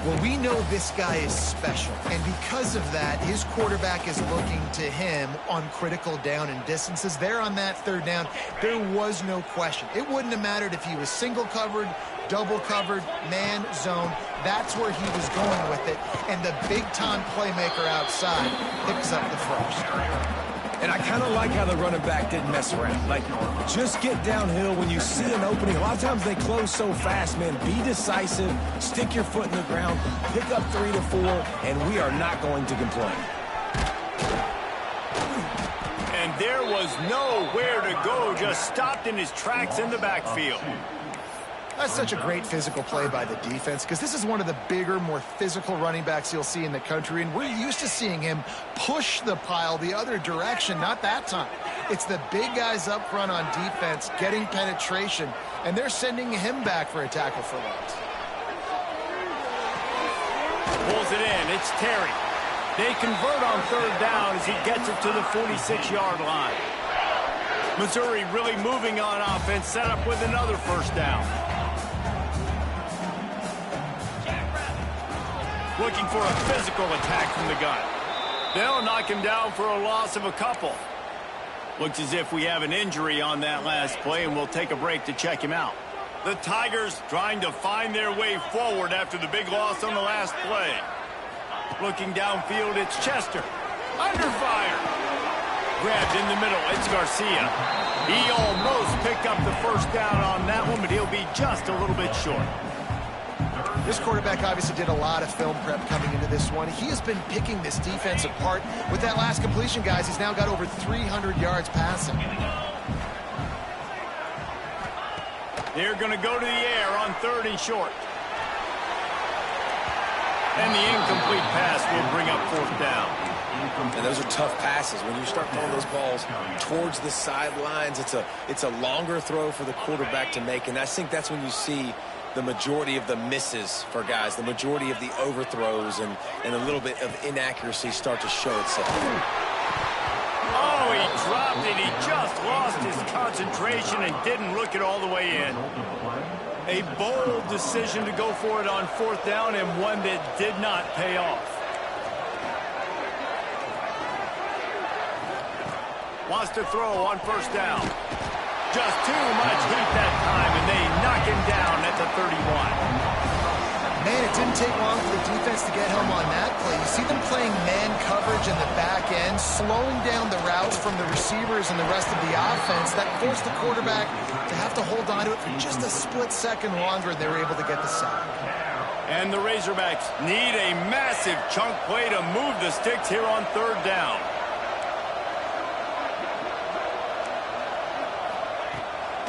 Well, we know this guy is special, and because of that, his quarterback is looking to him on critical down and distances. There on that 3rd down, there was no question. It wouldn't have mattered if he was single covered, double covered, man, zone. That's where he was going with it, and the big-time playmaker outside picks up the first. And I kind of like how the running back didn't mess around. Like, just get downhill when you see an opening. A lot of times they close so fast, man. Be decisive, stick your foot in the ground, pick up 3 to 4, and we are not going to complain. And there was nowhere to go, just stopped in his tracks in the backfield. That's such a great physical play by the defense because this is one of the bigger, more physical running backs you'll see in the country, and we're used to seeing him push the pile the other direction. Not that time. It's the big guys up front on defense getting penetration, and they're sending him back for a tackle for loss. Pulls it in. It's Terry. They convert on third down as he gets it to the 46-yard line. Missouri really moving on offense, set up with another first down. Looking for a physical attack from the gun. They'll knock him down for a loss of a couple. Looks as if we have an injury on that last play, and we'll take a break to check him out. The Tigers trying to find their way forward after the big loss on the last play. Looking downfield, it's Chester. Under fire. Grabbed in the middle, it's Garcia. He almost picked up the first down on that one, but he'll be just a little bit short. This quarterback obviously did a lot of film prep coming into this one. He has been picking this defense apart. With that last completion, guys, he's now got over 300 yards passing. They're going to go to the air on third and short. And the incomplete pass will bring up fourth down. And those are tough passes. When you start throwing those balls towards the sidelines, it's a longer throw for the quarterback to make. And I think that's when you see the majority of the misses for guys, the majority of the overthrows and a little bit of inaccuracy start to show itself. Oh, he dropped it. He just lost his concentration and didn't look it all the way in. A bold decision to go for it on fourth down, and one that did not pay off. Wants to throw on first down. Just too much heat that time, and they knock him down at the 31. Man, it didn't take long for the defense to get home on that play. You see them playing man coverage in the back end, slowing down the routes from the receivers and the rest of the offense. That forced the quarterback to have to hold on to it for just a split second longer, and they were able to get the sack. And the Razorbacks need a massive chunk play to move the sticks here on third down.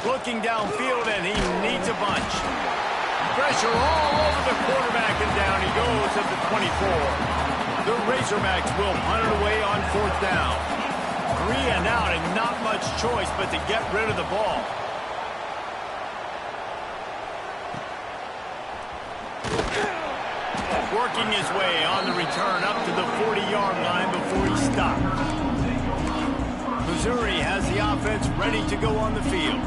Looking downfield, and he needs a bunch. Pressure all over the quarterback, and down he goes at the 24. The Razorbacks will punt it away on fourth down. 3 and out, and not much choice but to get rid of the ball. Working his way on the return up to the 40-yard line before he stopped. Missouri has the offense ready to go on the field.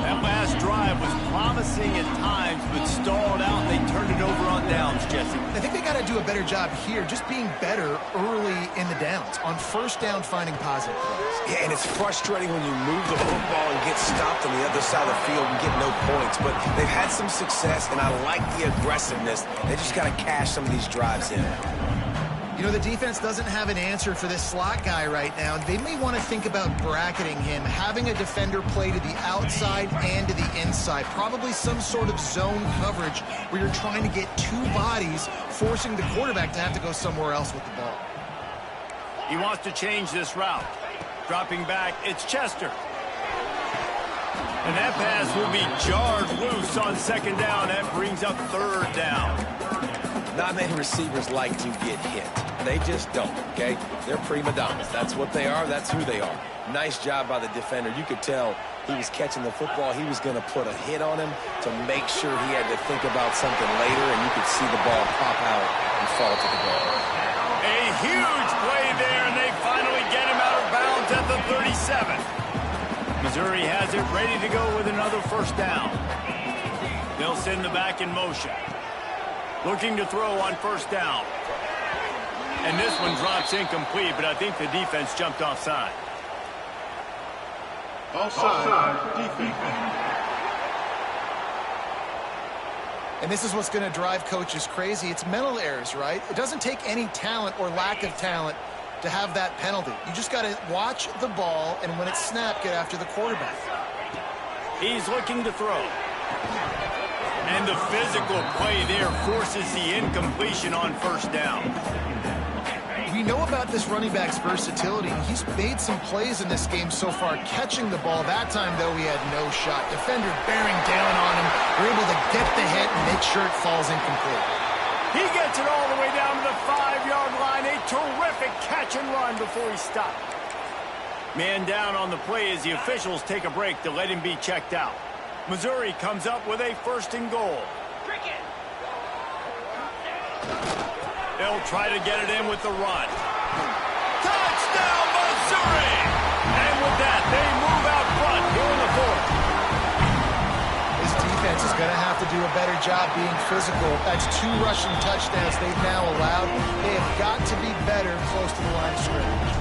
That last drive was promising at times, but stalled out, and they turned it over on downs, Jesse. I think they got to do a better job here, just being better early in the downs. On first down, finding positive plays. Yeah, and it's frustrating when you move the football and get stopped on the other side of the field and get no points. But they've had some success, and I like the aggressiveness. They just got to cash some of these drives in. You know, the defense doesn't have an answer for this slot guy right now. They may want to think about bracketing him, having a defender play to the outside and to the inside. Probably some sort of zone coverage where you're trying to get two bodies, forcing the quarterback to have to go somewhere else with the ball. He wants to change this route. Dropping back, it's Chester. And that pass will be jarred loose on second down. That brings up third down. Not many receivers like to get hit. They just don't, okay? They're prima donnas. That's what they are. That's who they are. Nice job by the defender. You could tell he was catching the football. He was going to put a hit on him to make sure he had to think about something later, and you could see the ball pop out and fall to the ground. A huge play there, and they finally get him out of bounds at the 37. Missouri has it ready to go with another first down. They'll send the back in motion. Looking to throw on first down. And this one drops incomplete, but I think the defense jumped offside. Offside, defense. And this is what's going to drive coaches crazy. It's mental errors, right? It doesn't take any talent or lack of talent to have that penalty. You just got to watch the ball, and when it's snapped, get after the quarterback. He's looking to throw. And the physical play there forces the incompletion on first down. We know about this running back's versatility. He's made some plays in this game so far, catching the ball. That time, though, he had no shot. Defender bearing down on him. We're able to get the hit and make sure it falls incomplete. He gets it all the way down to the 5-yard line. A terrific catch and run before he stopped. Man down on the play as the officials take a break to let him be checked out. Missouri comes up with a first and goal. They'll try to get it in with the run. Touchdown, Missouri! And with that, they move out front here in the fourth. This defense is going to have to do a better job being physical. That's 2 rushing touchdowns they've now allowed. They have got to be better close to the line of scrimmage.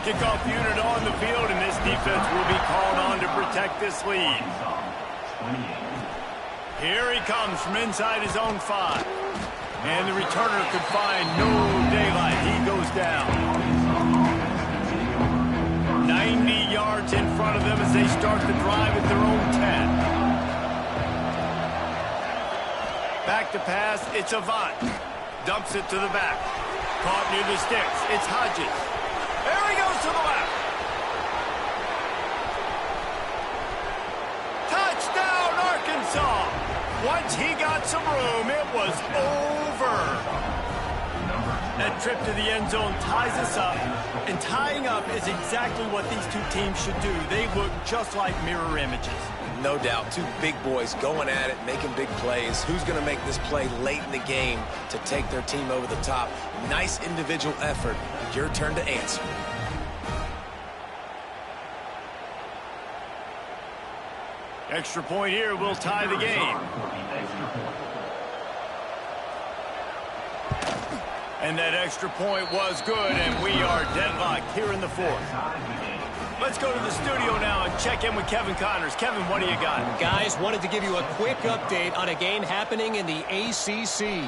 Kickoff unit on the field, and this defense will be called on to protect this lead. Here he comes from inside his own 5. And the returner could find no daylight. He goes down. 90 yards in front of them as they start the drive at their own 10. Back to pass, it's Avant. Dumps it to the back. Caught near the sticks, it's Hodges. There he goes to the left. Touchdown, Arkansas! Once he got some room, it was over. That trip to the end zone ties us up, and tying up is exactly what these 2 teams should do. They look just like mirror images. No doubt. 2 big boys going at it, making big plays. Who's going to make this play late in the game to take their team over the top? Nice individual effort. Your turn to answer. Extra point here will tie the game. And that extra point was good, and we are deadlocked here in the fourth. Let's go to the studio now and check in with Kevin Connors. Kevin, what do you got? Guys, wanted to give you a quick update on a game happening in the ACC.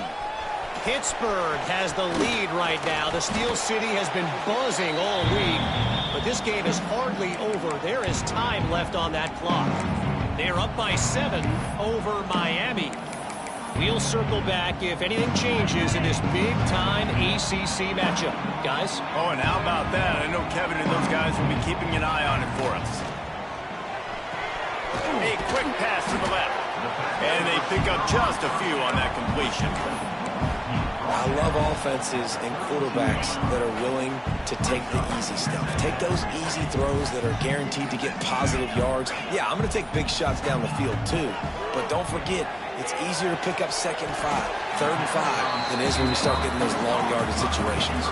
Pittsburgh has the lead right now. The Steel City has been buzzing all week, but this game is hardly over. There is time left on that clock. They're up by 7 over Miami. We'll circle back if anything changes in this big-time ACC matchup. Guys? Oh, and how about that? I know Kevin and those guys will be keeping an eye on it for us. A quick pass to the left. And they pick up just a few on that completion. I love offenses and quarterbacks that are willing to take the easy stuff. Take those easy throws that are guaranteed to get positive yards. Yeah, I'm going to take big shots down the field too. But don't forget, it's easier to pick up 2nd and 5, 3rd and 5 than it is when we start getting those long yardage situations.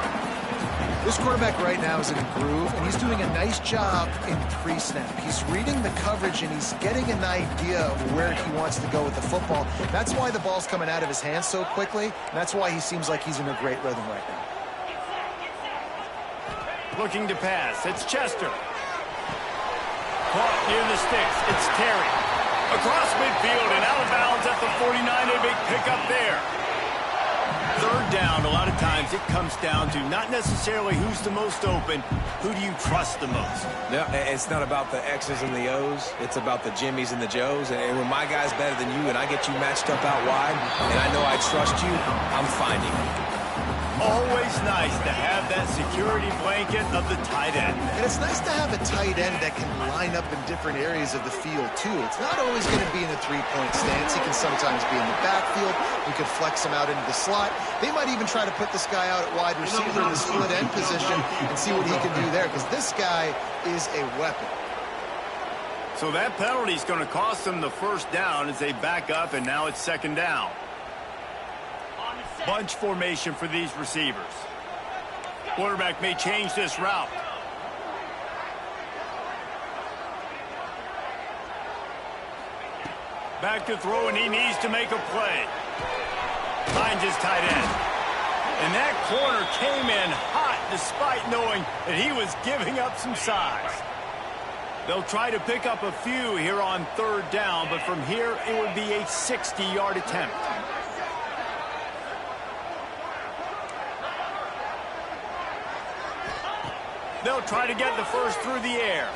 This quarterback right now is in a groove, and he's doing a nice job in pre-snap. He's reading the coverage, and he's getting an idea of where he wants to go with the football. That's why the ball's coming out of his hands so quickly, and that's why he seems like he's in a great rhythm right now. Looking to pass, it's Chester. Caught near the sticks, it's Terry. Across midfield and out of bounds at the 49, a big pickup there. 3rd down, a lot of times it comes down to not necessarily who's the most open, who do you trust the most? Yeah, it's not about the X's and the O's. It's about the Jimmies and the Joes. And when my guy's better than you and I get you matched up out wide and I know I trust you, I'm finding you. Always nice to have that security blanket of the tight end. And it's nice to have a tight end that can line up in different areas of the field, too. It's not always going to be in a 3-point stance. He can sometimes be in the backfield. We could flex him out into the slot. They might even try to put this guy out at wide receiver in the split end position and see what he can do there, because this guy is a weapon. So that penalty is going to cost them the 1st down as they back up, and now it's 2nd down. Bunch formation for these receivers. Quarterback may change this route. Back to throw, and he needs to make a play. Finds his tight end. And that corner came in hot despite knowing that he was giving up some size. They'll try to pick up a few here on 3rd down, but from here it would be a 60-yard attempt. They'll try to get the 1st through the air.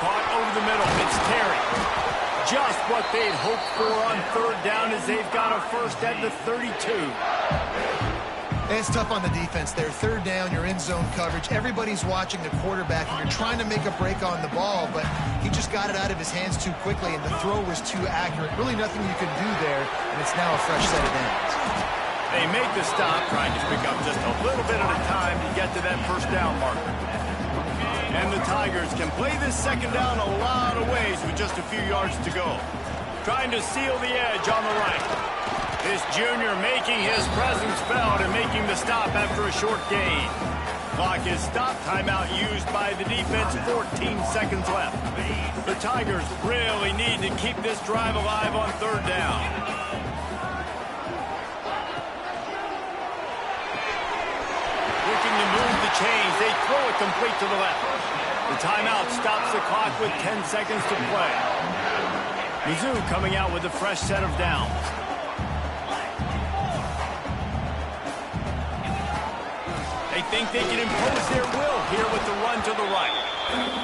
Caught over the middle. It's Terry. Just what they'd hoped for on 3rd down as they've got a 1st at the 32. And it's tough on the defense there. 3rd down, you're in zone coverage. Everybody's watching the quarterback, and you're trying to make a break on the ball, but he just got it out of his hands too quickly, and the throw was too accurate. Really nothing you can do there, and it's now a fresh set of downs. They make the stop, trying to pick up just a little bit at a time to get to that 1st down marker. And the Tigers can play this 2nd down a lot of ways with just a few yards to go. Trying to seal the edge on the right. This junior making his presence felt and making the stop after a short gain. Clock is stopped. Timeout used by the defense. 14 seconds left. The Tigers really need to keep this drive alive on third down. Looking to move the chains. They throw it complete to the left. The timeout stops the clock with 10 seconds to play. Mizzou coming out with a fresh set of downs. They think they can impose their will here with the run to the right.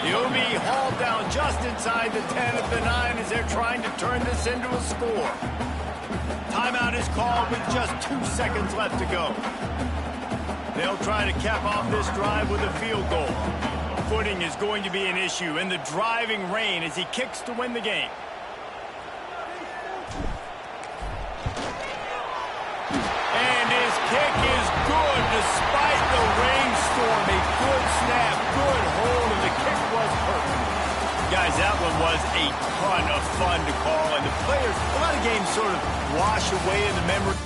The OB hauled down just inside the 10 of the 9 as they're trying to turn this into a score. Timeout is called with just 2 seconds left to go. They'll try to cap off this drive with a field goal. Footing is going to be an issue in the driving rain as he kicks to win the game. And his kick is good despite the rainstorm. A good snap, good hold, and the kick was perfect. Guys, that one was a ton of fun to call, and the players, a lot of games sort of wash away in the memory.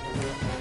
Thank you.